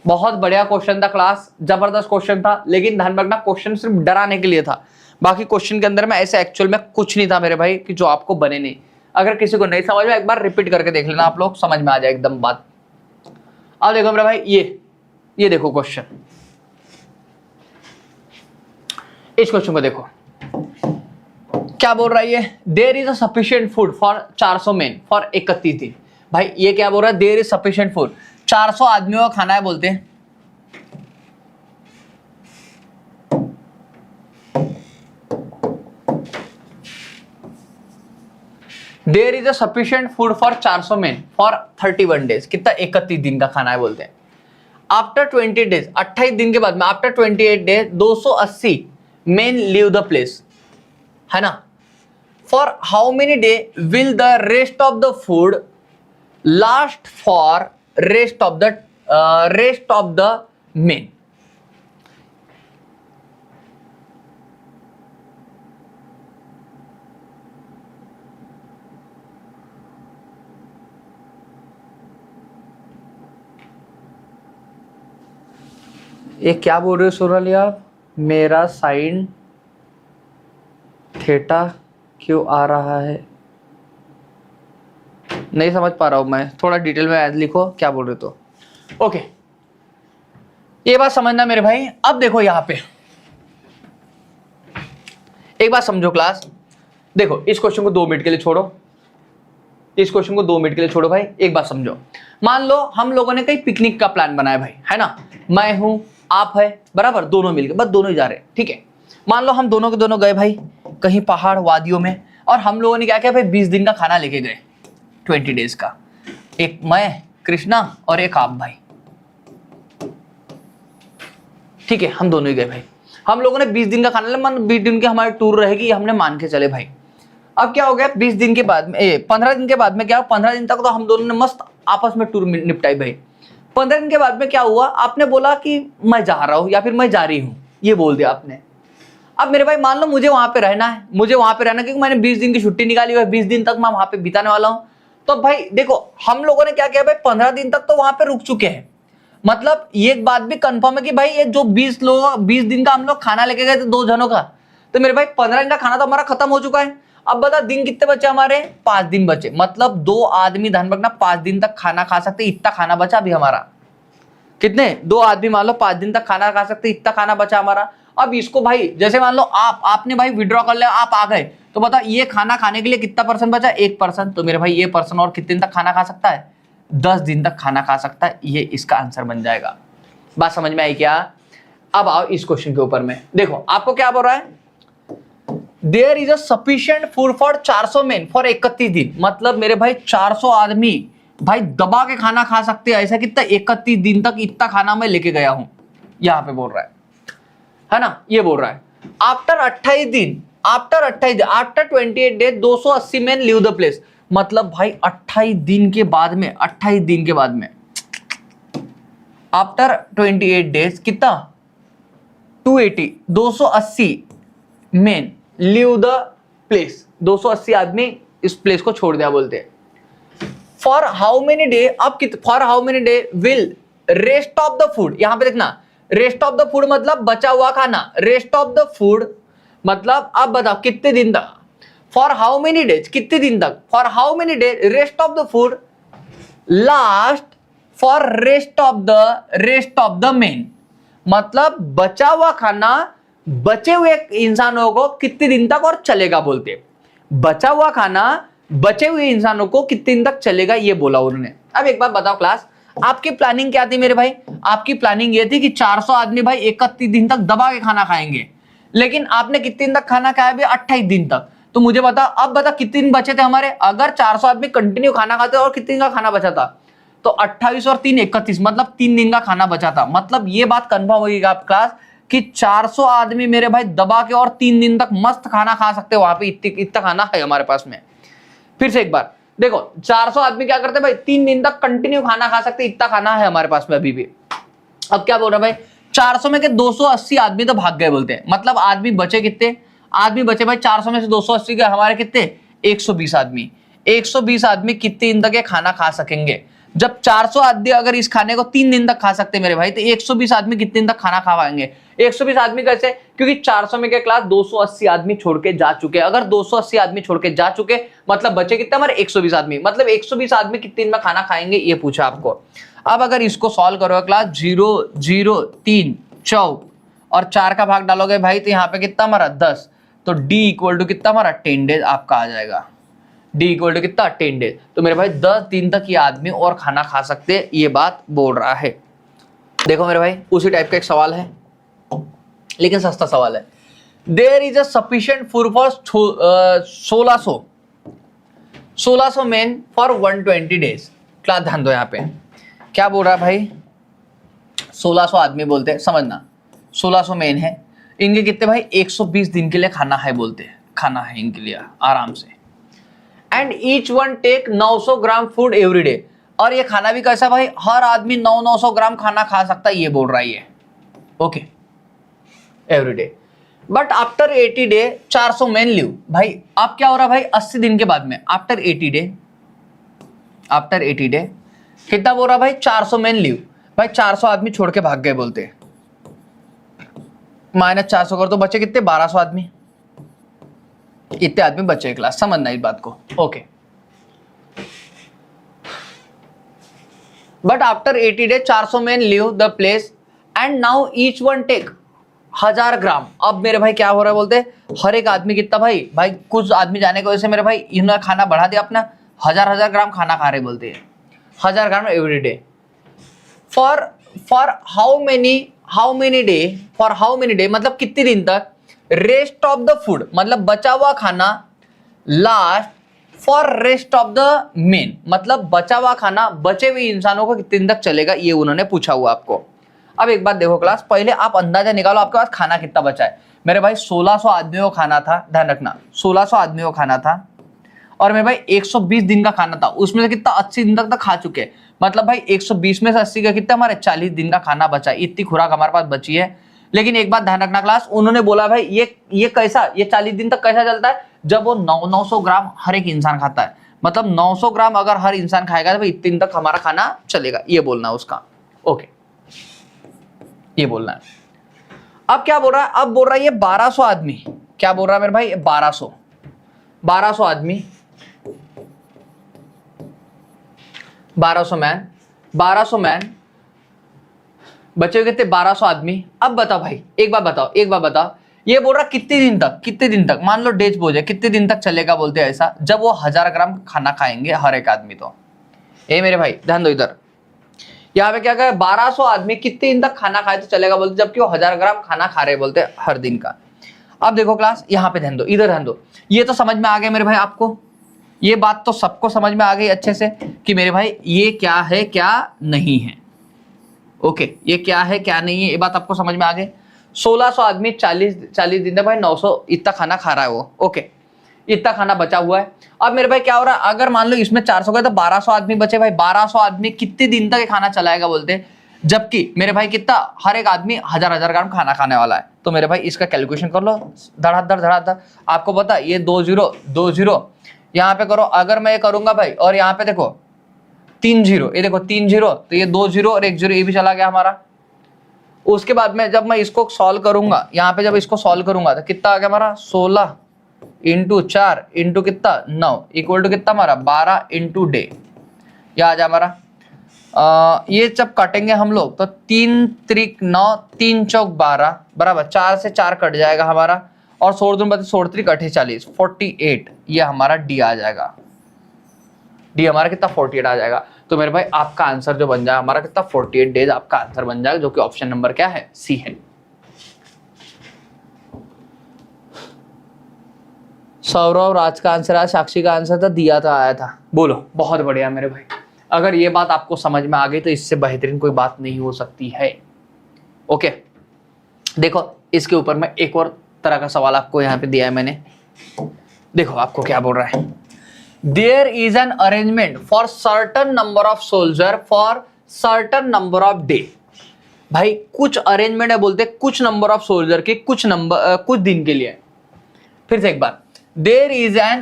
बहुत बढ़िया क्वेश्चन था क्लास, जबरदस्त क्वेश्चन था, लेकिन ध्यान रखना क्वेश्चन सिर्फ डराने के लिए था, बाकी क्वेश्चन के अंदर में ऐसे एक्चुअल में कुछ नहीं था मेरे भाई कि जो आपको बने नहीं। अगर किसी को नहीं समझ में, एक बार रिपीट करके देख लेना, आप लोग समझ में आ जाए एकदम बात। अब देखो मेरे भाई ये देखो क्वेश्चन, इस क्वेश्चन को देखो क्या बोल रहा है ये, there is a sufficient food for 400 men for 31 दिन। भाई ये क्या बोल रहा है, देयर इज सफिशिएंट फूड, 400 आदमियों का खाना है बोलते हैं। There is a sufficient food for 400 men for 31 days, कितना 31 दिन का खाना है बोलते हैं। आफ्टर 20 डेज, 28 दिन के बाद में, after 28 days 280 main leave the place, है ना। For how many day will the rest of the food last for rest of the main. ये क्या बोल रहे हो सोनाली आप, मेरा साइन थीटा क्यों आ रहा है, नहीं समझ पा रहा हूं मैं, थोड़ा डिटेल में लिखो क्या बोल रहे हो। तो ओके ये बात समझना मेरे भाई। अब देखो यहां पे एक बात समझो क्लास, देखो इस क्वेश्चन को 2 मिनट के लिए छोड़ो, इस क्वेश्चन को 2 मिनट के लिए छोड़ो भाई। एक बात समझो, मान लो हम लोगों ने कहीं पिकनिक का प्लान बनाया भाई, है ना, मैं हूं आप है बराबर, दोनों मिलकर, बस दोनों ही जा रहे हैं, ठीक है। मान लो हम दोनों के दोनों गए भाई कहीं पहाड़ वादियों में, और हम लोगों ने क्या किया भाई 20 दिन का खाना लेके गए, 20 डेज का, एक मैं कृष्णा और एक आप भाई, ठीक है, हम दोनों ही गए भाई। हम लोगों ने 20 दिन का खाना, मान 20 दिन की हमारी टूर रहेगी, हमने मान के चले भाई। अब क्या हो गया 20 दिन के बाद में 15 दिन के बाद में क्या, 15 दिन तक तो हम दोनों ने मस्त आपस में टूर निपटाई भाई। 15 दिन के बाद में क्या हुआ, आपने बोला कि मैं जा रहा हूं या फिर मैं जा रही हूं, ये बोल दिया आपने। अब मेरे भाई मान लो मुझे वहां पे रहना है, मुझे वहां पे रहना क्योंकि मैंने 20 दिन की छुट्टी निकाली हुई है, 20 दिन तक मैं वहां पे बिताने वाला हूं। तो भाई देखो हम लोगों ने क्या किया भाई, 15 दिन तक तो वहां पे रुक चुके हैं। मतलब ये एक बात भी कंफर्म है कि भाई ये जो 20 दिन का हम लोग खाना लेके गए थे 2 जनों का, तो मेरे भाई 15 दिन का खाना तो हमारा खत्म हो चुका है। अब बता दिन कितने बचे हमारे, 5 दिन बचे। मतलब 2 आदमी, ध्यान रखना, 5 दिन तक खाना खा सकते, इतना खाना बचा अभी हमारा। कितने, 2 आदमी मान लो 5 दिन तक खाना खा सकते, इतना खाना बचा हमारा। अब इसको भाई जैसे मान लो आपने भाई विड्रॉ कर लिया, आप आ गए, तो बता ये खाना खाने के लिए कितना परसेंट बचा, 1%। तो मेरे भाई ये पर्सन और कितने दिन तक खाना खा सकता है, 10 दिन तक खाना खा सकता है। ये इसका आंसर बन जाएगा। बात समझ में आई क्या? अब आओ इस क्वेश्चन के ऊपर में, देखो आपको क्या बोल रहा है, there is a sufficient food for 400 men for 31 दिन। मतलब मेरे भाई 400 आदमी भाई दबा के खाना खा सकते हैं, ऐसा कितना, 31 दिन तक इतना खाना मैं लेके गया हूं, यहां पे बोल रहा है ना, ये बोल रहा है। आफ्टर 28 दिन, after 28 day 280 main leave the place. मतलब भाई 28 दिन के बाद में, 28 दिन के बाद में आफ्टर 28 डेज कितना, 280 मेन लीव द प्लेस, 280 आदमी इस प्लेस को छोड़ दिया बोलते हैं। फॉर हाउ मेनी डे, अब for how many day will rest of the food, यहां पे देखना रेस्ट ऑफ द फूड मतलब बचा हुआ खाना, रेस्ट ऑफ द फूड मतलब अब बताओ कितने दिन तक, फॉर हाउ मेनी डेज कितने दिन तक, for how many day rest of the food last for rest of the main. मतलब बचा हुआ खाना बचे हुए इंसानों को कितने दिन तक और चलेगा बोलते, बचा हुआ खाना बचे हुए इंसानों को कितने दिन तक चलेगा, ये बोला उन्होंने। अब एक बात बताओ क्लास, आपकी प्लानिंग क्या थी मेरे भाई, आपकी प्लानिंग ये थी कि 400 आदमी भाई 31 दिन तक दबा के खाना खाएंगे, लेकिन आपने कितने दिन तक खाना खाया भाई, 28 दिन तक। तो मुझे बता, अब बता कितने दिन बचे थे हमारे, अगर 400 आदमी कंटिन्यू खाना खाते और कितने दिन का खाना बचा था, तो 28 और 3 31, मतलब 3 दिन का खाना बचा था। मतलब ये बात कंफर्म होगी आप क्लास कि 400 आदमी मेरे भाई दबा के और 3 दिन तक मस्त खाना खा सकते हैं, वहां पे इतना खाना है हमारे पास में। फिर से एक बार देखो, 400 आदमी क्या करते हैं भाई, 3 दिन तक कंटिन्यू खाना खा सकते, इतना खाना है हमारे पास में अभी भी। अब क्या बोल रहा है भाई, 400 में के 280 आदमी तो भाग गए बोलते हैं। मतलब आदमी बचे कितने, आदमी बचे भाई 400 में से 280 के हमारे कितने, 120 आदमी। 120 आदमी कितने दिन तक ये खाना खा सकेंगे, जब 400 आदमी अगर इस खाने को 3 दिन तक खा सकते हैं मेरे भाई, तो 120 आदमी कितने दिन तक खाना खा पाएंगे। 120 आदमी कैसे, क्योंकि 400 में के क्लास 280 आदमी छोड़ के जा चुके। अगर 280 आदमी छोड़ के जा चुके मतलब बचे कितने हमारे, 120 आदमी। मतलब 120 आदमी कितने दिन में खाना खाएंगे, ये पूछा आपको। अब अगर इसको सॉल्व करोगे क्लास, 0 0 3 चौक और 4 का भाग डालोगे भाई, तो यहाँ पे कितना हमारा 10, तो D इक्वल टू कितना हमारा 10 डेज आपका आ जाएगा। D इक्वल टू कितना 10 डेज। तो मेरे भाई 10 दिन तक ये आदमी और खाना खा सकते हैं, ये बात बोल रहा है। देखो मेरे भाई उसी टाइप का एक सवाल है, लेकिन सस्ता सवाल है। There is a sufficient food for 1600 men for 120 days. Class ध्यान दो, यहाँ पे क्या बोल रहा है भाई, 1600 आदमी बोलते हैं, समझना 1600 मेन है, इनके कितने भाई 120 दिन के लिए खाना है बोलते हैं, खाना है इनके लिए आराम से। And each one take 900 gram food every day. और ये खाना भी कैसा भाई, हर आदमी 900 ग्राम खाना खा सकता है, ये बोल रहा है ये, okay every day. But after 80 day 400 men leave. भाई अब क्या हो रहा है भाई, 80 दिन के बाद में आफ्टर 80 डे, आफ्टर 80 डे कितना बोल रहा भाई, 400 मेन लीव। भाई 400 आदमी छोड़ के भाग गए बोलते हैं, माइनस 400 कर तो बचे कितने, 1200 आदमी। इतने आदमी बचे क्लास, समझना इस बात को, okay. But after 80 day 400 men leave the place and now each one take 1000 gram. अब मेरे भाई क्या हो रहा है बोलते, हर एक आदमी कितना भाई, भाई कुछ आदमी जाने की वजह से मेरे भाई इन्होंने खाना बढ़ा दिया अपना, 1000 ग्राम खाना खा रहे बोलते हैं, 1000 gram every day. For how many day, for how many day मतलब कितने दिन तक, रेस्ट ऑफ द फूड मतलब बचा हुआ खाना, last for rest of the main मतलब बचा हुआ खाना बचे हुए इंसानों को कितने दिन तक चलेगा, ये उन्होंने पूछा हुआ आपको। अब एक बात देखो क्लास, पहले आप अंदाजा निकालो आपके पास खाना कितना बचा है। मेरे भाई 1600 आदमियों को खाना था, ध्यान रखना 1600 आदमियों को खाना था, और मेरे भाई 120 दिन का खाना था, उसमें से कितना 80 दिन तक खा चुके हैं, मतलब भाई 120 में से 80 का कितना हमारे 40 दिन का खाना बचा, इतनी खुराक हमारे पास बची है। लेकिन एक बात ध्यान रखना क्लास, उन्होंने बोला भाई ये कैसा, ये 40 दिन तक कैसा चलता है, जब वो 900 ग्राम हर एक इंसान खाता है, मतलब 900 ग्राम अगर हर इंसान खाएगा तो भाई इतने दिन तक हमारा खाना चलेगा, ये बोलना है उसका। ओके, ये बोलना है। अब क्या बोल रहा है, अब बोल रहा है ये 1200 आदमी, क्या बोल रहा है मेरे भाई, 1200 आदमी, 1200 मैन बचे हुए कितने, 1200 आदमी। अब बताओ भाई, एक बार बताओ, ये बोल रहा कितने दिन तक, मान लो डेज बोझ है, कितने दिन तक चलेगा बोलते हैं ऐसा, जब वो 1000 ग्राम खाना खाएंगे हर एक आदमी। तो ये मेरे भाई ध्यान दो, इधर यहाँ पे क्या कहे, 1200 आदमी कितने दिन तक खाना खाए तो चलेगा बोलते, जबकि वो 1000 ग्राम खाना खा रहे बोलते हर दिन का। अब देखो क्लास, यहाँ पे ध्यान दो, इधर ध्यान दो, ये तो समझ में आ गया मेरे भाई आपको, ये बात तो सबको समझ में आ गई अच्छे से कि मेरे भाई ये क्या है क्या नहीं है। ओके, ये क्या है क्या नहीं है, ये बात आपको समझ में आ गई। 1600 आदमी 40 दिन में भाई 900 इतना खाना खा रहा है वो। ओके, इतना खाना बचा हुआ है। अब मेरे भाई क्या हो रहा है, अगर मान लो इसमें 400 गए तो 1200 आदमी बचे भाई, 1200 आदमी कितने दिन तक ये खाना चलाएगा बोलते, जबकि मेरे भाई कितना, हर एक आदमी 1000 ग्राम खाना खाने वाला है। तो मेरे भाई इसका कैलकुलेशन कर लो, धड़ाधड़। आपको पता ये 2 0 यहाँ पे करो, अगर मैं ये करूंगा भाई, और यहाँ पे देखो 3 0, ये देखो 3 0, तो ये 2 0 और 1 0 ये भी चला गया हमारा। उसके बाद में जब मैं इसको सॉल्व करूंगा, यहाँ पे जब इसको सॉल्व करूंगा तो कितना आ गया हमारा, 16 × 4 × कितना 9 इक्वल टू कितना हमारा 12 × डे, यह आ जाए हमारा। ये जब काटेंगे हम लोग तो 3 त्रिक 9, 3 चौक 12 बराबर, 4 से 4 कट जाएगा हमारा, और 16 दूनी 32, 16 त्रिक 48, 48, ये हमारा डी आ जाएगा। डी हमारा कितना 48 आ जाएगा। तो मेरे भाई आपका आंसर जो बन जाएगा हमारा कितना 48 डेज आपका आंसर बन जाएगा, जो कि ऑप्शन नंबर क्या है, सी है। सौरव राज का आंसर, आज साक्षी का आंसर था, दिया था, आया था। बोलो, बहुत बढ़िया मेरे भाई। अगर ये बात आपको समझ में आ गई तो इससे बेहतरीन कोई बात नहीं हो सकती है। ओके, देखो इसके ऊपर मैं एक और तरह का सवाल आपको यहाँ पे दिया है मैंने, देखो आपको क्या बोल रहा है, there is an arrangement for certain number of soldier for certain number of day. भाई कुछ अरेंजमेंट है बोलते कुछ नंबर ऑफ सोल्जर के कुछ दिन के लिए। फिर से एक बार, there is an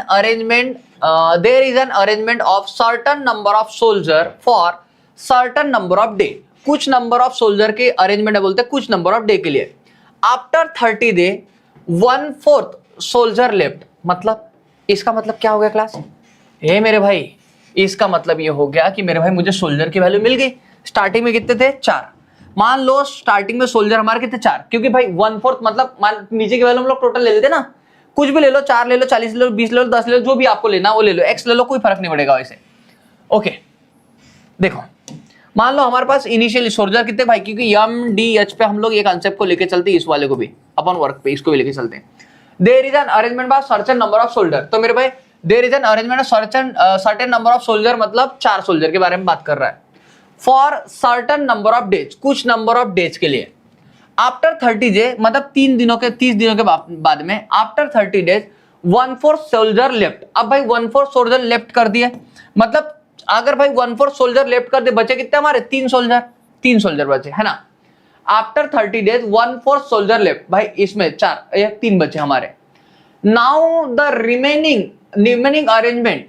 arrangement of certain number of soldier for certain number of day. कुछ नंबर ऑफ सोल्जर के अरेंजमेंट है बोलते कुछ नंबर ऑफ डे के लिए। आफ्टर 30 डे 1/4 सोल्जर लेफ्ट, मतलब इसका मतलब क्या हो गया क्लास, हे मेरे भाई इसका मतलब ये हो गया कि मेरे भाई मुझे सोल्जर की वैल्यू मिल गई। स्टार्टिंग में कितने थे, 4, मान लो स्टार्टिंग में सोल्जर हमारे कितने 4, क्योंकि भाई 1/4 मतलब मान नीचे की वैल्यू हम लोग टोटल ले लेते ना, कुछ भी ले लो, 4 ले लो, 40 ले लो, 20 ले लो, 10 ले लो, जो भी आपको लेना वो ले लो, x ले लो, कोई फर्क नहीं पड़ेगा वैसे। ओके, देखो मान लो हमारे पास इनिशियल सोल्जर कितने भाई, क्योंकि MDH पे हम लोग ये कॉन्सेप्ट को लेके चलते हैं, इस वाले को भी अपन वर्क पे इसको भी लेके चलते हैं। There is an arrangement of certain number of soldier, तो मेरे भाई there is an arrangement of certain number of soldier मतलब 4 सोल्जर के बारे में बात कर रहा है। For certain number of days, कुछ नंबर ऑफ डेज के लिए। आफ्टर 30 डे मतलब 30 दिनों के बाद में, आफ्टर 30 डेज 1/4 सोल्जर लेफ्ट। अब भाई 1/4 सोल्जर लेफ्ट कर दिए, मतलब अगर भाई 1/4 सोल्जर लेफ्ट कर दे, बचे कितने हमारे 3 सोल्जर बचे, है ना। आफ्टर 30 डेज 1/4 सोल्जर लेफ्ट, भाई इसमें 3 बचे हमारे। Now the remaining arrangement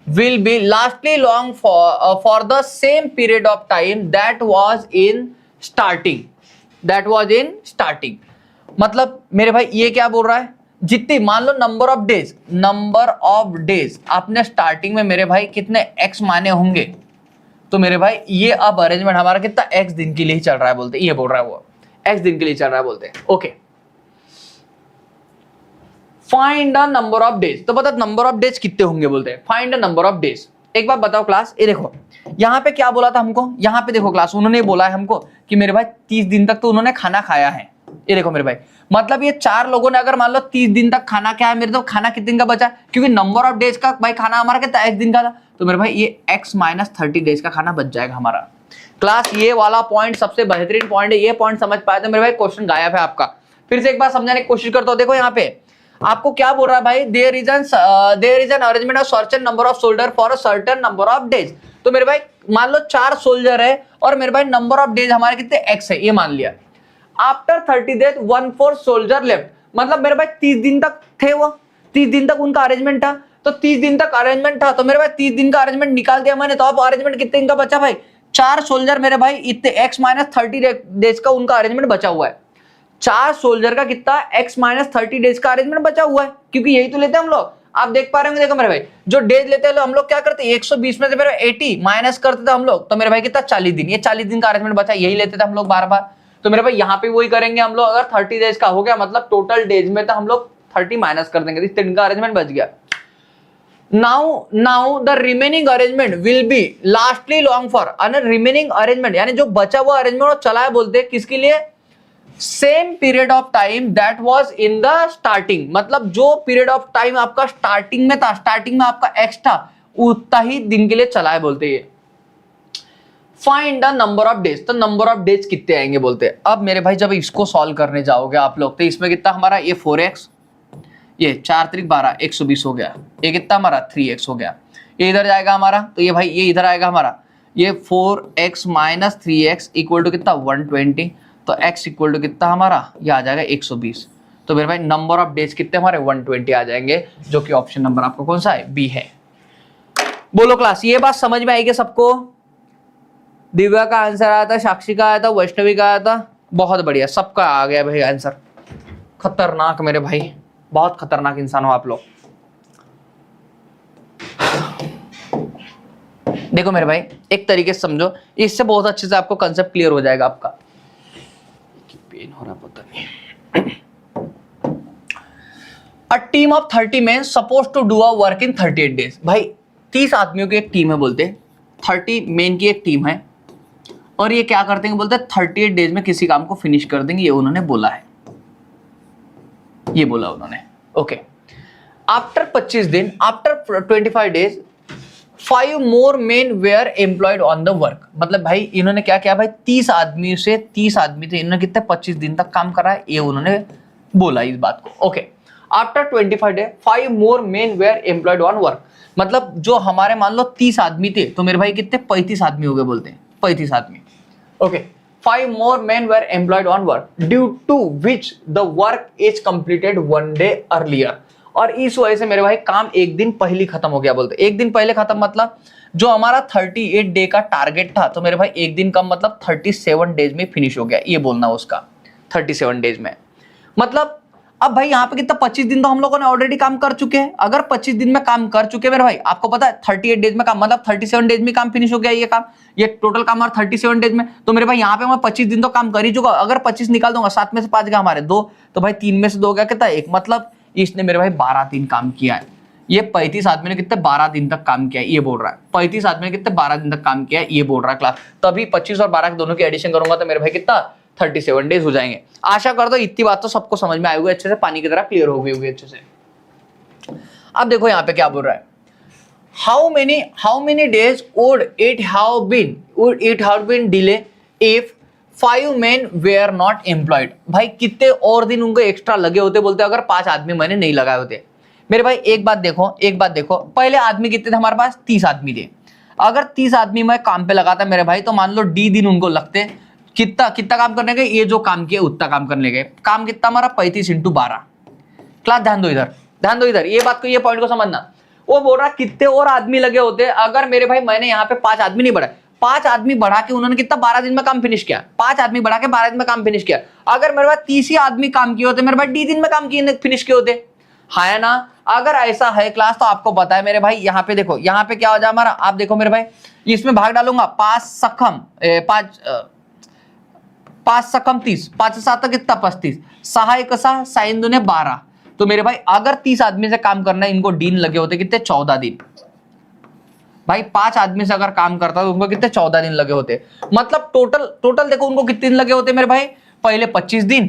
will be lastly long for the same period of time that was in starting। मतलब मेरे भाई ये क्या बोल रहा है, जितनी मान लो नंबर ऑफ डेज आपने स्टार्टिंग में मेरे भाई कितने x माने होंगे, तो मेरे भाई ये अब अरेंजमेंट हमारा कितना x दिन के लिए ही चल रहा है बोलते, ये बोल रहा है वो x दिन के लिए चल रहा है बोलते। Okay, find the number of days, तो बता नंबर ऑफ डेज कितने होंगे बोलते हैं, find the number of days. एक बात बताओ क्लास, ये देखो यहाँ पे क्या बोला था हमको, यहाँ पे देखो क्लास उन्होंने बोला है हमको कि मेरे भाई 30 दिन तक तो उन्होंने खाना खाया है। ये देखो मेरे भाई, मतलब ये 4 लोगों ने अगर मान लो 30 दिन तक खाना खाया, मेरे तो खाना कितने दिन का बचा, क्योंकि नंबर ऑफ डेज का भाई खाना हमारा कितना x दिन का था, तो मेरे भाई ये x - 30 डेज का खाना बच जाएगा हमारा। क्लास ये वाला पॉइंट सबसे बेहतरीन पॉइंट है, ये पॉइंट समझ पाए तो मेरे भाई क्वेश्चन गायब है आपका। फिर से एक बार समझाने की कोशिश करता हूँ, देखो यहाँ पे आपको क्या बोल रहा है भाई, there is an arrangement of certain number of soldier for a certain number of days. तो मेरे भाई मान लो 4 सोल्जर है और मेरे भाई नंबर ऑफ डेज हमारे कितने x है, ये मान लिया। आफ्टर 30 डेज 1/4 सोल्जर लेफ्ट, मतलब मेरे भाई 30 दिन तक थे वो, 30 दिन तक उनका अरेंजमेंट था, तो 30 दिन तक अरेंजमेंट था, तो मेरे भाई 30 दिन का अरेंजमेंट निकाल दिया मैंने, तो अब अरेंजमेंट कितने दिन का बचा भाई, 4 सोल्जर मेरे भाई इतने x माइनस 30 डेज का उनका अरेंजमेंट बचा हुआ है। 4 सोल्जर का कितना x माइनस 30 डेज का अरेंजमेंट बचा हुआ है, क्योंकि यही तो लेते हैं हम लोग। आप देख पा रहे होंगे, देखो मेरे भाई जो डेज लेते हैं हम लोग क्या करते हैं, 120 में से मेरे 80 माइनस करते थे हम लोग, तो मेरे भाई कितना 40 दिन, ये 40 दिन का अरेंजमेंट बचा, यही लेते थे हम लोग बार बार। तो मेरे भाई यहाँ पे वही करेंगे हम लोग, अगर 30 डेज का हो गया मतलब टोटल डेज में तो हम लोग 30 माइनस कर देंगे, इस दिन का अरेंजमेंट बच गया। Now the remaining arrangement will be lastly long for, remaining arrangement यानी जो बचा हुआ अरेंजमेंट वो चला है बोलते हैं किसके लिए, same period of time that was in the starting, मतलब जो पीरियड ऑफ टाइम आपका स्टार्टिंग में था, स्टार्टिंग में आपका एक्स था, उतना ही दिन के लिए चला है बोलते हैं। Find the number of days, तो नंबर ऑफ डेज कितने आएंगे बोलते हैं। अब मेरे भाई जब इसको सॉल्व करने जाओगे आप लोग, तो इसमें कितना हमारा ये 4x, ये 4 त्रिक 12 120 हो गया, ये कितना हमारा 3x हो गया, ये इधर जाएगा हमारा, तो ये भाई ये इधर आएगा हमारा, ये 4x minus 3x equal to कितना 120, तो x इक्वल टू कितना हमारा ये आ जाएगा 120। तो मेरे भाई नंबर ऑफ डेज कितने हमारे 120 आ जाएंगे, जो कि ऑप्शन नंबर आपको कौन सा है, बी है। बोलो क्लास, ये बात समझ में आएगी सबको। दिव्या का आंसर आया था, साक्षी का आया था, वैष्णवी का आया था, बहुत बढ़िया, सबका आ गया भाई आंसर। खतरनाक मेरे भाई, बहुत खतरनाक इंसान हो आप लोग। देखो मेरे भाई एक तरीके से समझो, इससे बहुत अच्छे से आपको कंसेप्ट क्लियर हो जाएगा आपका। पेन हो रहा पता नहीं। A team of 30 men suppose to do a work in 38 days. भाई 30 आदमियों की एक टीम है बोलते, 30 men की एक टीम है, और ये क्या करते हैं बोलते 38 डेज में किसी काम को फिनिश कर देंगे, ये उन्होंने बोला है, ये बोला उन्होंने। ओके, आफ्टर 25 दिन, after 25 days 5 more men were employed on the work, मतलब भाई इन्होंने क्या किया भाई, 30 आदमी से 30 आदमी थे, इन्होंने कितने 25 दिन तक काम करा है, ये उन्होंने बोला इस बात को। Okay, after 25 day 5 more men were employed on work, मतलब जो हमारे मान लो 30 आदमी थे, तो मेरे भाई कितने 35 आदमी हो गए बोलते हैं, 35 आदमी। Okay, 5 more men were employed on work due to which the work is completed 1 day earlier, और इस वजह से मेरे भाई काम एक दिन पहले खत्म हो गया बोलते। एक दिन पहले खत्म मतलब जो हमारा 38 डे का टारगेट था, तो मेरे भाई एक दिन कम मतलब 37 डेज में फिनिश हो गया, ये बोलना उसका 37 डेज में। मतलब अब भाई यहाँ पे कितना 25 दिन तो हम लोगों ने ऑलरेडी काम कर चुके हैं। अगर 25 दिन में काम कर चुके मेरे भाई, आपको पता है 38 डेज में काम मतलब 37 डेज में काम फिनिश हो गया, ये काम, ये टोटल काम हमारा 37 डेज में। तो मेरे भाई यहाँ पे मैं 25 दिन तो काम कर ही चुका। अगर 25 निकाल दूंगा, 7 में से 5 गया हमारे 2, तो भाई 3 में से 2 गया कितना 1, मतलब इसने मेरे भाई 12 दिन काम किया है। ये 35 आदमी ने कितने 12 दिन तक काम किया है, ये बोल रहा है। 35 आदमी ने कितने 12 दिन तक काम किया है, ये बोल रहा है क्लास। तभी 25 और 12 दोनों की एडिशन करूंगा तो मेरे भाई कितना 37 डेज हो जाएंगे। आशा करता हूं इतनी बात तो सबको समझ में आई होगी, अच्छे से पानी की तरह क्लियर हो गई होगी अच्छे से। अब देखो यहाँ पे क्या बोल रहा है, how many days would it have been delay if 5 men were not employed। भाई कितने और दिन उनको एक्स्ट्रा लगे होते बोलते अगर 5 आदमी मैंने नहीं लगाए होते। मेरे भाई एक बात देखो, पहले आदमी कितने थे हमारे पास, 30 आदमी थे। अगर 30 आदमी मैं काम पे लगाता मेरे भाई, तो मान लो D दिन उनको लगते, कितना काम करने गए, ये जो काम किया उतना काम करने गए। काम कितना हमारा 35 × 12। क्लास ध्यान दो इधर, ये बात को, ये पॉइंट को समझना। वो बोल रहा कितने और आदमी लगे होते अगर मेरे भाई मैंने यहाँ पे 5 आदमी नहीं बढ़ाए, 5 आदमी बढ़ा के उन्होंने कितना 12 दिन में काम फिनिश किया। 5 आदमी बढ़ा के 12 दिन में काम फिनिश किया। अगर मेरे पास 30 ही आदमी काम किए होते, मेरे भाई D दिन में काम किए फिनिश किए होते, है ना। अगर ऐसा है क्लास, तो आपको पता है मेरे भाई यहाँ पे देखो, यहाँ पे क्या हो जाए हमारा, आप देखो मेरे भाई, इसमें भाग डालूंगा 5 सखम 30, 5 7 कितना 35, 6 1 6 साइन 2 12। तो मेरे भाई अगर 30 आदमी से काम करना है, इनको दिन लगे होते कितने 14 दिन। भाई 5 आदमी से अगर काम करता तो उनको कितने 14 दिन लगे होते। मतलब टोटल देखो उनको कितने दिन लगे होते मेरे भाई, पहले 25 दिन,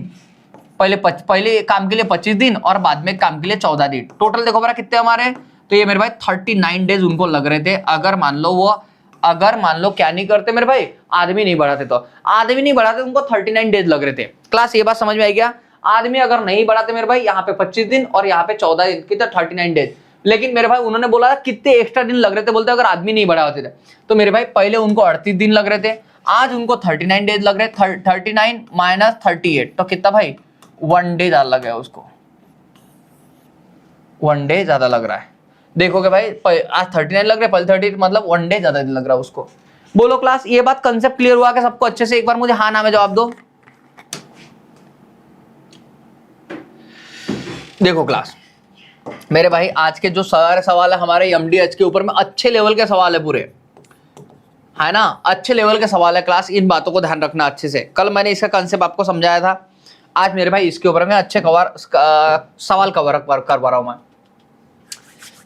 पहले काम के लिए 25 दिन और बाद में काम के लिए 14 दिन। टोटल देखो मेरा कितने हमारे, तो ये मेरे भाई 39 डेज उनको लग रहे थे। अगर मान लो क्या नहीं करते मेरे भाई, आदमी नहीं बढ़ाते, तो आदमी नहीं बढ़ाते उनको 39 डेज लग रहे थे। क्लास ये बात समझ में आई क्या। आदमी अगर नहीं बढ़ा तो मेरे भाई यहाँ पे 25 दिन और यहाँ पे 14 दिन, कितना 39 डेज। लेकिन मेरे भाई उन्होंने बोला था कितने एक्स्ट्रा दिन लग रहे थे, बोलते अगर आदमी नहीं बढ़ा होते थे तो मेरे भाई पहले उनको 38 दिन लग रहे थे, आज उनको 39 डेज लग रहे। 39 माइनस 38 तो कितना भाई 1 डे ज्यादा लग गया उसको, 1 डे ज्यादा लग रहा है। देखोगे भाई आज 39 लग रहा है, पहले 38 मतलब 1 डे ज्यादा लग रहा है उसको। बोलो क्लास ये बात कंसेप्ट क्लियर हुआ कि सबको अच्छे से? एक बार मुझे हाँ ना में जवाब दो। देखो क्लास मेरे भाई आज के जो सारे सवाल है हमारे एमडीएच के ऊपर में अच्छे लेवल के सवाल है पूरे, है ना, अच्छे लेवल के सवाल है क्लास। इन बातों को ध्यान रखना अच्छे से। कल मैंने इसका कंसेप्ट आपको समझाया था, आज मेरे भाई इसके ऊपर में अच्छे सवाल कवर करवा रहा हूं मैं।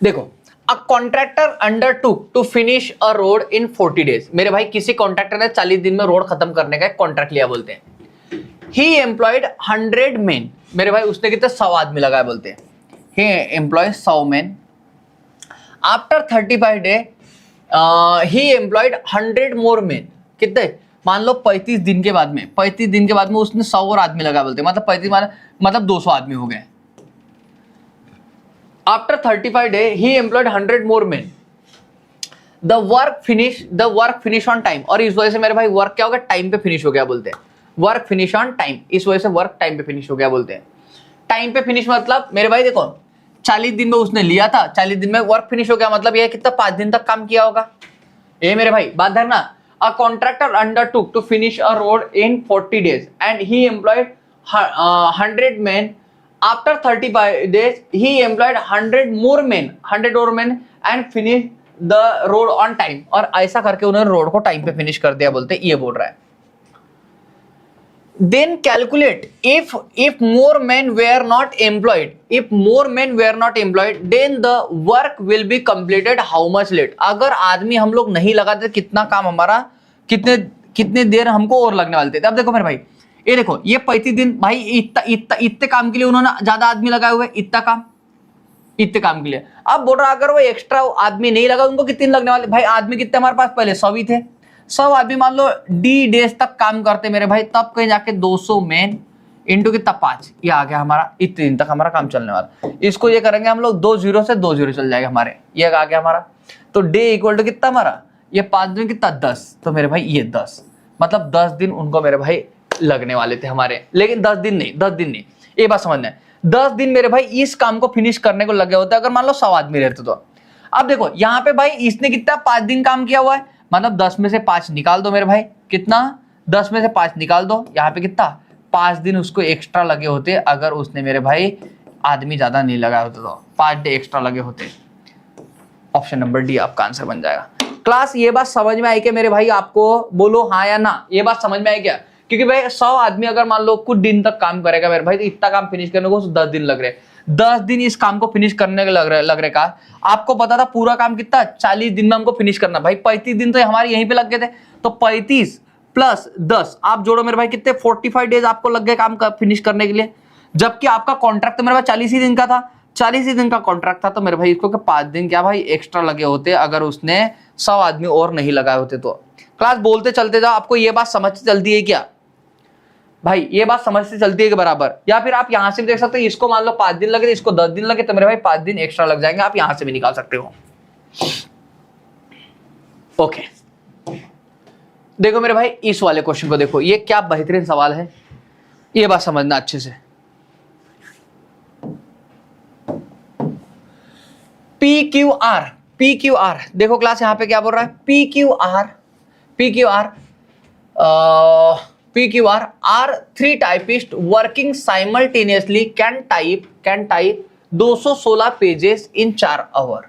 देखो a contractor undertook to finish a road in 40 days. मेरे भाई किसी कॉन्ट्रैक्टर ने 40 दिन में रोड खत्म करने का एक कॉन्ट्रैक्ट लिया बोलते हैं। ही एम्प्लॉयड 100 मेन। मेरे भाई उसने कितने 100 आदमी लगाए बोलते हैं। ही एम्प्लॉयड 100 मेन। आफ्टर 35 डे ही एम्प्लॉयड 100 मोर मेन। कितने? मान लो 35 दिन के बाद में, 35 दिन के बाद में उसने 100 और आदमी लगाया बोलते हैं, मतलब 35 मतलब 200 आदमी हो गए। After 35 day he employed 100 more main. The work finish on time. और इस वजह से मेरे भाई वर्क क्या हो गया? टाइम पे फिनिश हो गया बोलते हैं। वर्क फिनिश ऑन टाइम, इस वजह से वर्क टाइम पे फिनिश हो गया बोलते हैं। टाइम पे फिनिश मतलब मेरे भाई देखो 40 दिन में उसने लिया था, 40 दिन में वर्क फिनिश हो गया, मतलब ये कितना 5 दिन तक काम किया होगा। ये मेरे भाई बात धरना। A contractor undertook to finish a road in 40 days and he employed 100 men. After 35 days he employed 100 more men and finished the road on time. और ऐसा करके उन्होंने रोड को टाइम पे फिनिश कर दिया बोलते, ये बोल रहा है। Then calculate if more men were not employed, then the work will be completed how much late. अगर आदमी हम लोग नहीं लगाते कितना काम हमारा कितने देर हमको और लगने वाले थे। अब देखो मेरे भाई ये देखो ये 35 दिन भाई इतने काम के लिए उन्होंने ज्यादा आदमी लगाए हुए, इतने काम के लिए। अब बोल रहा अगर वो एक्स्ट्रा आदमी नहीं लगा उनको कितने लगने वाले? भाई आदमी कितने हमारे पास पहले 100 ही थे, 100 आदमी मान लो डी डेज तक काम करते मेरे भाई, तब कहीं जाके 200 मेन इंटू कितना 5, ये आ गया हमारा, इतने दिन तक हमारा काम चलने वाला। इसको ये करेंगे हम लोग 2 0 से 2 0 चल जाएगा हमारे, ये आ गया हमारा। तो डे इक्वल टू कितना हमारा, ये 5 दिन कितना 10, तो मेरे भाई ये 10 मतलब 10 दिन उनको मेरे भाई लगने वाले थे हमारे। लेकिन 10 दिन नहीं, ये बात समझना है। 10 दिन मेरे भाई इस काम को फिनिश करने को लगे होते अगर मान लो 100 आदमी रहते तो। अब देखो यहाँ पे भाई इसने कितना 5 दिन काम किया हुआ है, मतलब 10 में से 5 निकाल दो मेरे भाई, कितना 10 में से 5 निकाल दो, यहाँ पे कितना 5 दिन उसको एक्स्ट्रा लगे होते अगर उसने मेरे भाई आदमी ज्यादा नहीं लगाए होते तो 5 डे एक्स्ट्रा लगे होते। ऑप्शन नंबर डी आपका आंसर बन जाएगा। क्लास ये बात समझ में आई क्या मेरे भाई? आपको बोलो हाँ या ना, ये बात समझ में आई क्या? क्योंकि भाई 100 आदमी अगर मान लो कुछ दिन तक काम करेगा मेरे भाई, तो इतना काम फिनिश करने को 10 दिन लग रहे। 10 दिन इस काम को फिनिश करने के लग रहे का। आपको पता था पूरा काम कितना 40 दिन में हमको फिनिश करना। भाई 35 दिन तो हमारे यहीं पे लग गए थे, तो 35 प्लस 10 आप जोड़ो मेरे भाई कितने 45 डेज आपको लग गए काम का फिनिश करने के लिए। जबकि आपका कॉन्ट्रैक्ट तो मेरे भाई 40 ही दिन का था, 40 ही दिन का कॉन्ट्रैक्ट था, तो मेरे भाई इसको 5 दिन क्या भाई एक्स्ट्रा लगे होते अगर उसने 100 आदमी और नहीं लगाए होते तो। क्लास बोलते चलते जाओ, आपको ये बात समझ चलती है क्या भाई? ये बात समझते चलती है कि बराबर? या फिर आप यहां से भी देख सकते हो, इसको मान लो 5 दिन लगे, इसको 10 दिन लगे, तो मेरे भाई 5 दिन एक्स्ट्रा लग जाएंगे, आप यहां से भी निकाल सकते हो। ओके देखो मेरे भाई इस वाले क्वेश्चन को देखो, ये क्या बेहतरीन सवाल है, ये बात समझना अच्छे से। PQR देखो क्लास यहां पे क्या बोल रहा है? PQR are 3 typists working simultaneously can type 216 pages in 4 hours।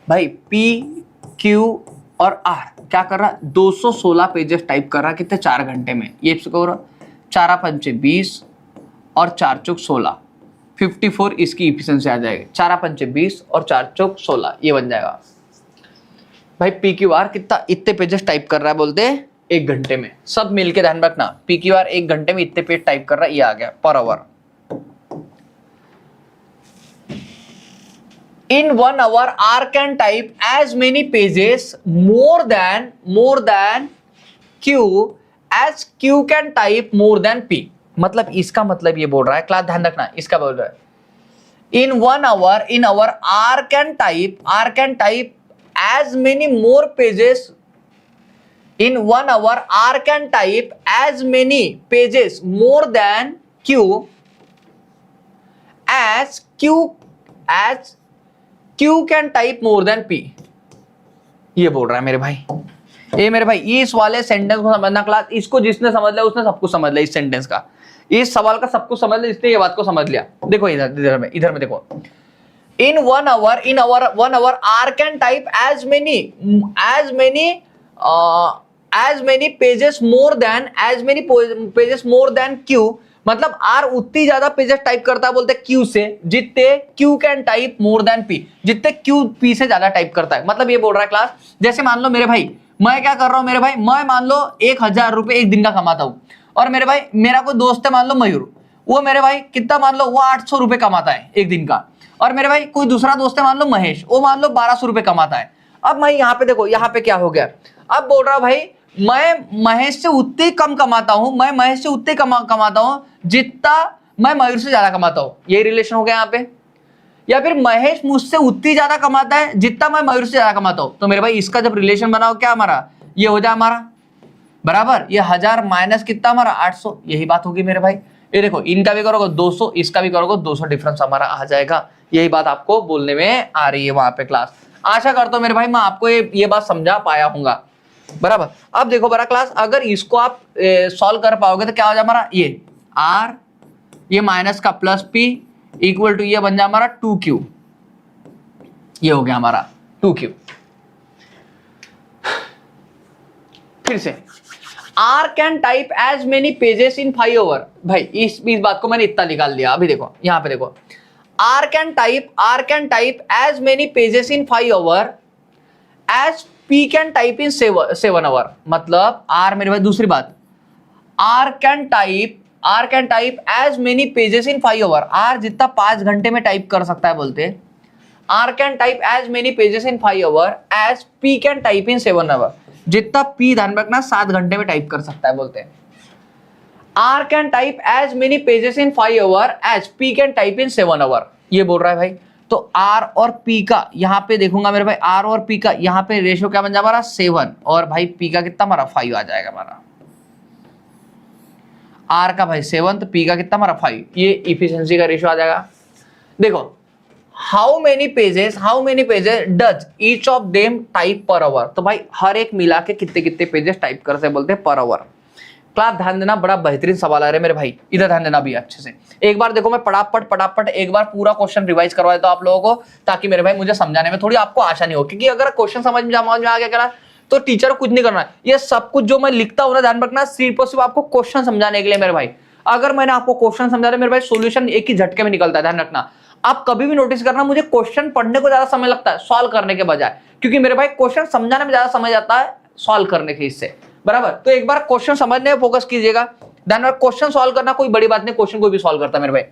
भाई P, Q और R क्या कर रहा है? 216 पेजेस टाइप कर रहा है, कितने 4 घंटे में। ये इसको 4 पंचे 20 और 4 चौक 16, 54 इसकी इफिशिएंसी आ जाएगी। 4 पंचे 20 और 4 चौक 16 ये बन जाएगा। भाई PQR कितना इतने पेजेस टाइप कर रहा है बोलते हैं 1 घंटे में। सब मिलके ध्यान रखना, PQR 1 घंटे में इतने पेज टाइप कर रहा है, ये आ गया per hour. In 1 hour R can type as many pages more than Q as Q can type more than P। मतलब इसका मतलब ये बोल रहा है, क्लास ध्यान रखना, इसका बोल रहा है in 1 hour R can type as many more pages in 1 hour R can type as many pages more than Q as Q can type more than P। ये बोल रहा है मेरे भाई, ये मेरे भाई इस वाले सेंटेंस को समझना क्लास, इसको जिसने समझ लिया उसने सब कुछ समझ लिया, इस सेंटेंस का, इस सवाल का सब कुछ समझ लिया, इसने ये बात को समझ लिया। देखो इधर में देखो, in 1 hour R can type as many pages more than Q, मतलब R उतनी ज्यादा पेजेस टाइप करता है बोलते Q से जितने Q can type more than P, जितने Q P से ज्यादा टाइप करता है। मतलब ये बोल रहा है क्लास, जैसे मान लो मेरे भाई मैं क्या कर रहा हूं, मेरे भाई मैं मान लो 1000 रुपए एक दिन का कमाता हूं, और मेरे भाई मेरा कोई दोस्त है मान लो मयूर, वो मेरे भाई कितना मान लो वो 800 रुपए कमाता है एक दिन का, और मेरे भाई कोई दूसरा दोस्त है मान लो महेश, वो मान लो 1200 रुपए कमाता है। अब मैं यहाँ पे देखो, यहाँ पे क्या हो गया, अब बोल रहा भाई मैं महेश से उतने कम कमाता हूं, मैं महेश से उतने कमाता हूं जितना मैं मयूर से ज्यादा कमाता हूं, यही रिलेशन हो गया यहाँ पे। या फिर महेश मुझसे उतनी ज्यादा कमाता है जितना मैं मयूर से ज्यादा कमाता हूं, तो मेरे भाई इसका जब रिलेशन बनाओ क्या हमारा ये हो जाए हमारा बराबर, ये 1000 माइनस कितना हमारा 800, यही बात होगी मेरे भाई। ये देखो इनका भी करोगे 200, इसका भी करोगे 200, डिफरेंस हमारा आ जाएगा। यही बात आपको बोलने में आ रही है वहां पे क्लास। आशा करता हूं मेरे भाई मैं आपको ये बात समझा पाया हूंगा बराबर। अब देखो बड़ा क्लास, अगर इसको आप सॉल्व कर पाओगे तो क्या हो जाए हमारा, ये R ये माइनस का प्लस P इक्वल टू ये बन जाए हमारा 2Q, ये हो गया हमारा 2Q। फिर से R can type as many pages in 5 hours, भाई इस बात को मैंने इतना निकाल लिया। अभी देखो यहां पे देखो, R can type as many pages in 5 hours as P can type in 7 hours। मतलब R मेरे भाई दूसरी बात, R can type as many pages in 5 hours, R जितना 5 घंटे में टाइप कर सकता है बोलते, R can type as many pages in 5 hours as P can type in 7 hours, जितना P ध्यान रखना 7 घंटे में टाइप कर सकता है बोलते हैं। R can type as many pages in 5 hours as P can type in 7 hours, ये बोल रहा है भाई। तो R और P का यहाँ पे देखूंगा मेरे भाई, R और P का यहाँ पे रेशियो क्या बन जाएगा हमारा 7, और भाई P का कितना हमारा 5 आ जाएगा हमारा। R का भाई 7 तो P का कितना हमारा 5, ये इफिशिएंसी का रेशियो आ जाएगा। देखो how many pages does each of them type per hour, तो भाई हर एक मिला के कितने पेजेस टाइप करते हैं बोलते हैं पर आवर। क्लास ध्यान देना, बड़ा बेहतरीन सवाल आ रहा है मेरे भाई, इधर ध्यान देना भी अच्छे से। एक बार देखो मैं पटापट एक बार पूरा क्वेश्चन रिवाइज करवा देता हूं आप लोगों को, ताकि मेरे भाई मुझे समझाने में थोड़ी आपको आसानी हो, क्योंकि अगर क्वेश्चन समझ में आ गया क्लास तो टीचर को कुछ नहीं करना है। ये सब कुछ जो मैं लिखता हूं ना ध्यान रखना, सिर्फ और सिर्फ आपको क्वेश्चन समझाने के लिए मेरे भाई। अगर मैंने आपको क्वेश्चन समझा मेरे भाई, सोल्यूशन एक ही झटके में निकलता है, ध्यान रखना। आप कभी भी नोटिस करना, मुझे क्वेश्चन पढ़ने को ज्यादा समय लगता है सॉल्व करने के बजाय, क्योंकि मेरे भाई क्वेश्चन समझाने में ज्यादा समय जाता है सॉल्व करने के हिस्से बराबर। तो एक बार क्वेश्चन समझने में फोकस कीजिएगा, ध्यान रख, क्वेश्चन सॉल्व करना कोई बड़ी बात नहीं, क्वेश्चन कोई भी सॉल्व करता है मेरे भाई।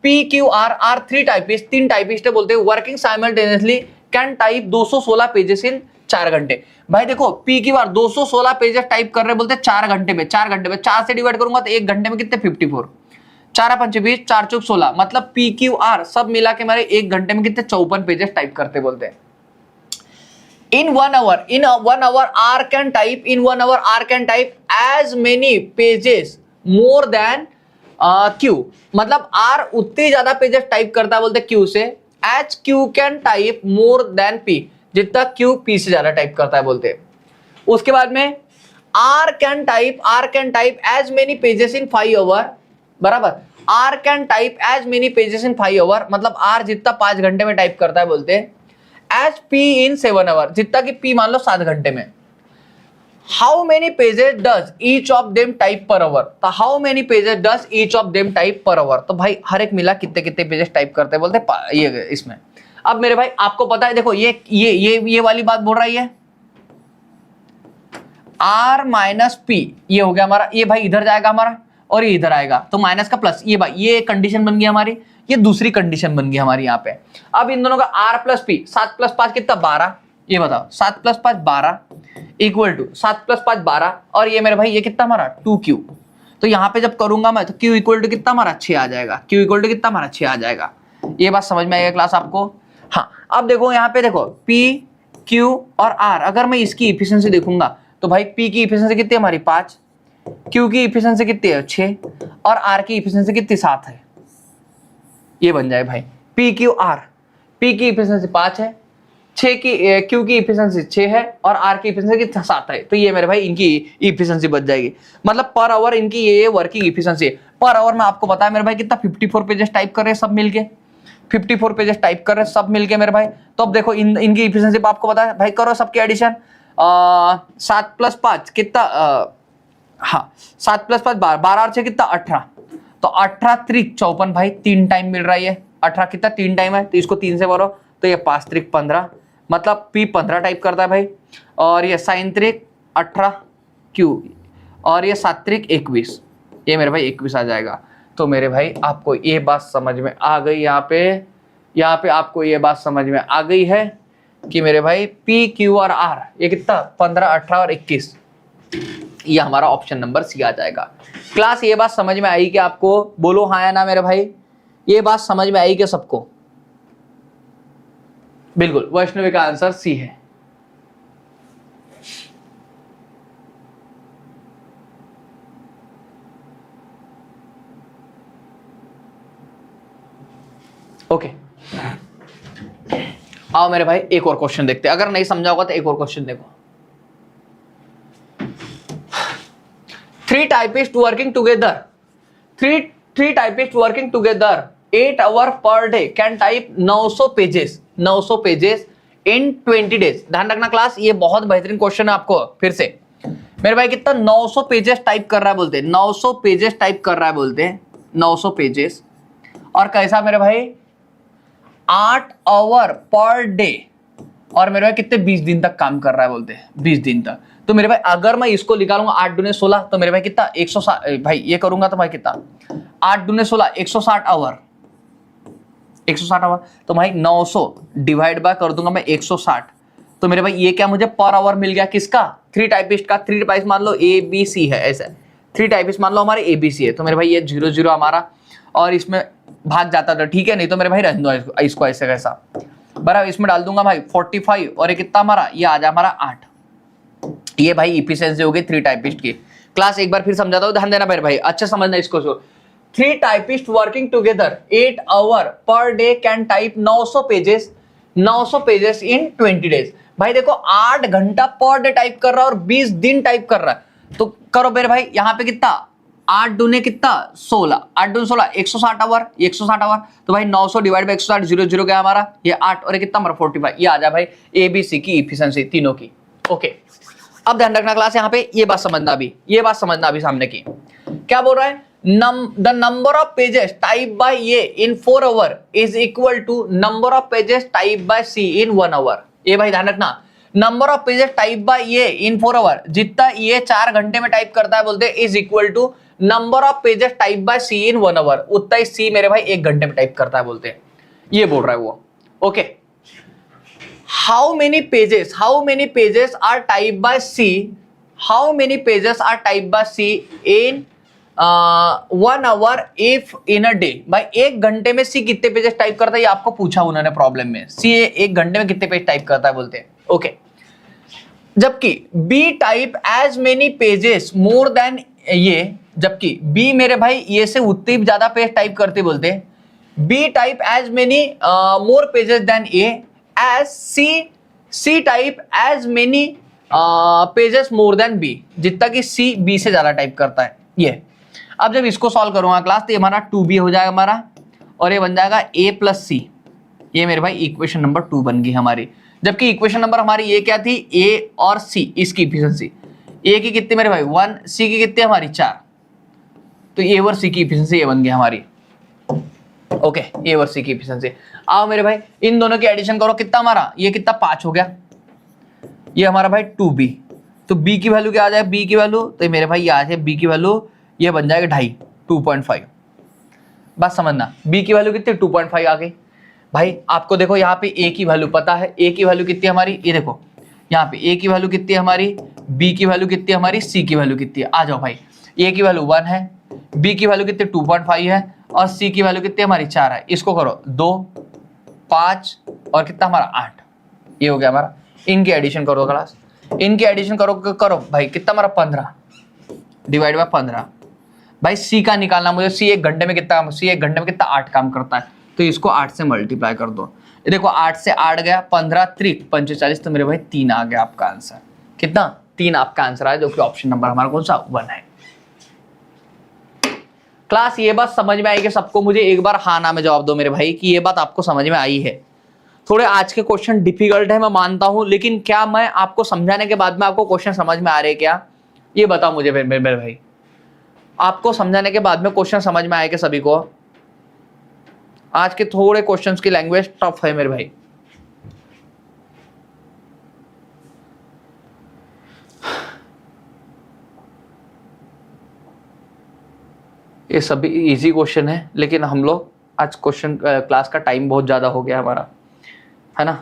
PQR आर 3 टाइपिस्ट, 3 टाइपिस्ट बोलते हैं, working simultaneously can type 216 pages in 4 घंटे। भाई देखो PQR 216 पेजेस टाइप कर रहे बोलते 4 घंटे में, 4 से डिवाइड करूंगा तो 1 घंटे में कितने 54, 4 पंच 20, 4 चौक 16, मतलब PQR सब मिला के हमारे 1 घंटे में कितने 54 पेजेस टाइप करते बोलते हैं। In 1 hour R can type as many pages more than Q, मतलब R उतनी ज्यादा पेजेस टाइप करता है बोलते Q से, as Q can type more than P, जितना Q P से ज्यादा टाइप करता है बोलते। उसके बाद में R can type as many pages in 5 hours, बराबर। R can type as many pages in 5 hours, मतलब R जितना 5 घंटे में टाइप करता है बोलते, as P in 7 hours, जितना कि P मान लो 7 घंटे में। How many pages does each of them type per hour, तो how many pages does each of them type per hour, तो भाई हर एक मिला कितने पेजेस टाइप करते हैं बोलते ये इसमें। अब मेरे भाई आपको पता है, देखो ये वाली बात बोल रही है R माइनस P, ये हो गया हमारा, ये भाई इधर जाएगा हमारा और ये इधर आएगा, तो माइनस का प्लस, ये भाई ये कंडीशन बन गई हमारी, ये दूसरी कंडीशन बन गई हमारी यहाँ पे। अब इन दोनों का R प्लस P, 7 प्लस 5 कितना 12, ये बताओ 7 प्लस 5 12 इक्वल टू 7 प्लस 5 12, और ये मेरे भाई ये कितना हमारा 2Q। तो यहाँ पे जब करूंगा मैं तो Q इक्वल टू कितना हमारा 6 आ जाएगा, Q इक्वल टू कितना हमारा 6 आ जाएगा। ये बात समझ में आएगा क्लास आपको। हाँ अब देखो यहाँ पे देखो P Q और R, अगर मैं इसकी इफिशिएंसी देखूंगा तो भाई P की इफिशिएंसी कितनी है हमारी 5, Q की इफिशिएंसी कितनी है 6 और R की इफिशिएंसी कितनी 7 है। ये बन जाए भाई P Q R, P की इफिशिएंसी 5 है, 6 की Q की इफिशिएंसी 6 है और R की इफिशिएंसी 7 है। तो ये मेरे भाई इनकी इफिशिएंसी बच जाएगी, मतलब पर आवर इनकी ये वर्किंग इफिशिएंसी है। पर आवर में आपको पता है मेरे भाई कितना 54 पेजेस टाइप कर रहे हैं सब मिलके, 54 पेजेस टाइप कर रहे हैं सब मिलके मेरे भाई। तो अब देखो इनकी इफिशिएंसी आपको पता है भाई, करो सबके एडिशन 7 + 5 कितना, हाँ 7 + 5 12 और 6 कितना 18, तो 18 त्रिक 54 भाई 3 टाइम मिल रहा है। ये 18 कितना 3 टाइम है, तो इसको 3 से भरो तो ये 5 त्रिक 15, मतलब P 15 टाइप करता है भाई, और ये साइन त्रिक 18 Q और ये 7 त्रिक 21, ये मेरे भाई 21 आ जाएगा। तो मेरे भाई आपको ये बात समझ में आ गई, यहाँ पे आपको ये बात समझ में आ गई है कि मेरे भाई P Q और R ये कितना 15 18 और 21, ये हमारा ऑप्शन नंबर सी आ जाएगा। क्लास ये बात समझ में आई कि आपको, बोलो हाँ या ना मेरे भाई, ये बात समझ में आई कि सबको? बिल्कुल, वैष्णवी का आंसर सी है। ओके आओ मेरे भाई एक और क्वेश्चन देखते हैं, अगर नहीं समझा होगा तो एक और क्वेश्चन देखो। 3 typists working together, three typists working together 8 hours per day can type 900 pages in 20 days। ध्यान रखना क्लास, ये बहुत बेहतरीन क्वेश्चन है आपको। फिर से मेरे भाई कितना 900 पेजेस टाइप कर रहा है बोलते हैं, 900 पेजेस टाइप कर रहा है बोलते हैं, 900 पेजेस, और कैसा मेरे भाई 8 आवर पर डे, और मेरे भाई कितने 20 दिन तक काम कर रहा है बोलते हैं, 20 दिन तक। तो मेरे भाई अगर मैं इसको निकालूंगा 8 दूने 16, तो मेरे भाई कितना 160, भाई ये करूंगा तो भाई कितना 8 दूने 16 160 आवर, 160 आवर, तो भाई 900 डिवाइड बाय कर दूंगा मैं 160, तो मेरे भाई ये क्या मुझे पर आवर मिल गया, किसका 3 टाइपिस्ट का। 3 टाइपिस्ट मान लो ABC है, ऐसा 3 टाइपिस्ट मान लो हमारे ABC है, तो मेरे भाई ये 0 0 हमारा और इसमें भाग जाता था, ठीक है, नहीं तो मेरे भाई रहने दो इसको ऐसे कैसा, बराबर इसमें डाल दूंगा भाई 45 और ये कितना हमारा, ये आ जाए हमारा 8। ये भाई इफिशिएंसी हो गई 3 टाइपिस्ट की। क्लास एक बार फिर समझाता हूं, ध्यान देना मेरे भाई, अच्छा समझना इसको। 3 typist working together 8 hour per day can type 900 pages in 20 days. भाई देखो 8 घंटा पर डे टाइप कर रहा है और 20 दिन टाइप कर रहा है, तो करो मेरे भाई यहाँ पे कितना 8 दूने कितना 16, 8 दूने 16 160 आवर, 160 आवर, तो भाई 900 डिवाइड बाय 160, 0 0 गया हमारा, ये 8 और ये कितना हमारा 45, ये आ जाए भाई ABC की इफिशिएंसी तीनों की। ओके अब ध्यान रखना क्लास, यहाँ पे ये बात समझना अभी, ये बात समझना अभी सामने की क्या बोल रहा है, the number of pages type by A in 4 hour is equal to number of pages type by C in 1 hour. ये भाई ध्यान रखना, number of pages type by A in 4 hour, जितना ये 4 घंटे में टाइप करता है बोलते हैं, is equal to number of pages type by C in 1 hour, उतना ही सी मेरे भाई 1 घंटे में टाइप करता है बोलते हैं, ये बोल रहा है वो। Okay how many pages are typed by C, how many pages are typed by C in 1 hour if in a day। भाई 1 घंटे में C कितने पेजेस टाइप करता है, ये आपको पूछा उन्होंने प्रॉब्लम में, C 1 घंटे में कितने पेज टाइप करता है बोलते हैं। ओके जबकि B type as many pages more than ये, जबकि B मेरे भाई ये से उतने ज्यादा पेज टाइप करते बोलते हैं, B type as many more pages than A as C type as many pages more than B, जितना कि C B से ज्यादा टाइप करता है। ये अब जब इसको सॉल्व करूंगा क्लास, तो ये हमारा 2B हो जाएगा हमारा, और ये बन जाएगा A + C, ये मेरे भाई इक्वेशन नंबर 2 बन गई हमारी। जबकि इक्वेशन नंबर हमारी ये क्या थी, A और C, इसकी इफिशिएंसी A की कितनी मेरे भाई 1, C की कितनी हमारी 4, तो A और C की इफिशिएंसी ये बन गई हमारी। ओके A और C की इफिशिएंसी। आओ मेरे भाई इन दोनों की एडिशन करो, कितना हमारा, ये कितना 5 हो गया, ये हमारा भाई 2B, तो B की वैल्यू क्या आ जाए, B की वैल्यू, तो मेरे भाई ये आ जाए B की वैल्यू, ये बन जाएगा 2.5, 2.5। बात समझना, B की वैल्यू कितनी 2.5 आ गई। भाई आपको देखो यहाँ पे A की वैल्यू पता है, A की वैल्यू कितनी है हमारी, ये देखो यहाँ पे A की वैल्यू कितनी है हमारी, B की वैल्यू कितनी है हमारी, C की वैल्यू कितनी है। आ जाओ भाई ए की वैल्यू 1 है, बी की वैल्यू कितनी 2.5 है और सी की वैल्यू कितनी हमारी 4 है। इसको करो 2, 5 और कितना हमारा 8, ये हो गया हमारा। इनकी एडिशन करो क्लास, इनकी एडिशन करो भाई, कितना हमारा 15 डिवाइड बाय 15। भाई सी का निकालना मुझे, सी एक घंटे में कितना 8 काम करता है, तो इसको 8 से मल्टीप्लाई कर दो। ये देखो 8 से 8 गया, 15 त्रिक 45, तो मेरे भाई 3 आ गया आपका आंसर। कितना 3 आपका आंसर आया, जो कि ऑप्शन नंबर हमारा कौन सा 1 है। क्लास ये बात समझ में आई कि सबको? मुझे एक बार हाँ ना में जवाब दो मेरे भाई कि ये बात आपको समझ में आई है। थोड़े आज के क्वेश्चन डिफिकल्ट है, मैं मानता हूं, लेकिन क्या मैं आपको समझाने के बाद में आपको क्वेश्चन समझ में आ रहे क्या? ये बताओ मुझे मेरे भाई, आपको समझाने के बाद में क्वेश्चन समझ में आए कि सभी को? आज के थोड़े क्वेश्चंस की लैंग्वेज टफ है मेरे भाई। ये सभी इजी क्वेश्चन है, लेकिन हम लोग आज क्वेश्चन क्लास का टाइम बहुत ज़्यादा हो गया हमारा, है ना?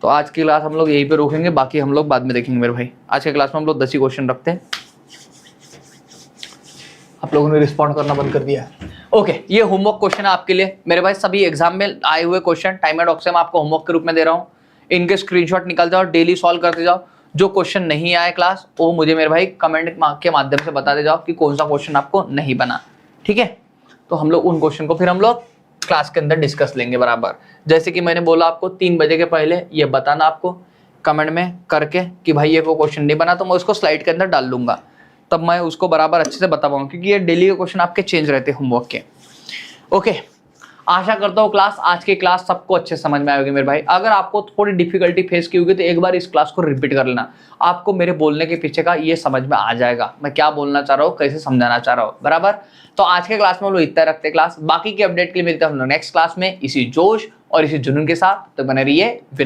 तो आज की क्लास हम लोग यहीं पे रोकेंगे, बाकी हम लोग बाद में देखेंगे मेरे भाई। आज के क्लास में हम लोग 10 ही क्वेश्चन रखते हैं। आप लोगों ने रिस्पॉन्ड करना बंद कर दिया है। ओके, ये होमवर्क क्वेश्चन है आपके लिए मेरे भाई। सभी एग्जाम में आए हुए क्वेश्चन टाइम एंड ऑक्से में आपको होमवर्क के रूप में दे रहा हूँ। इनके स्क्रीनशॉट निकल जाओ, डेली सॉल्व करते जाओ। जो क्वेश्चन नहीं आए क्लास, वो मुझे मेरे भाई कमेंट के माध्यम से बता दे जाओ कि कौन सा क्वेश्चन आपको नहीं बना, ठीक है? तो हम लोग उन क्वेश्चन को फिर हम लोग क्लास के अंदर डिस्कस लेंगे बराबर। जैसे कि मैंने बोला आपको 3 बजे के पहले ये बताना आपको कमेंट में करके कि भाई ये वो क्वेश्चन नहीं बना, तो मैं उसको स्लाइड के अंदर डाल लूंगा, तब मैं उसको बराबर अच्छे से बता पाऊंगा, क्योंकि ये डेली के क्वेश्चन आपके चेंज रहते हैं होमवर्क के। ओके, आशा करता हूँ क्लास आज की क्लास सबको अच्छे समझ में आएगी मेरे भाई। अगर आपको थोड़ी डिफिकल्टी फेस की होगी तो एक बार इस क्लास को रिपीट कर लेना, आपको मेरे बोलने के पीछे का ये समझ में आ जाएगा मैं क्या बोलना चाह रहा हूँ, कैसे समझाना चाह रहा हूँ, बराबर। तो आज के क्लास में हम लोग इतना रखते हैं क्लास, बाकी की अपडेट के लिए मिलते हैं हम लोग नेक्स्ट क्लास में इसी जोश और इसी जुनून के साथ। तो बने रहिए।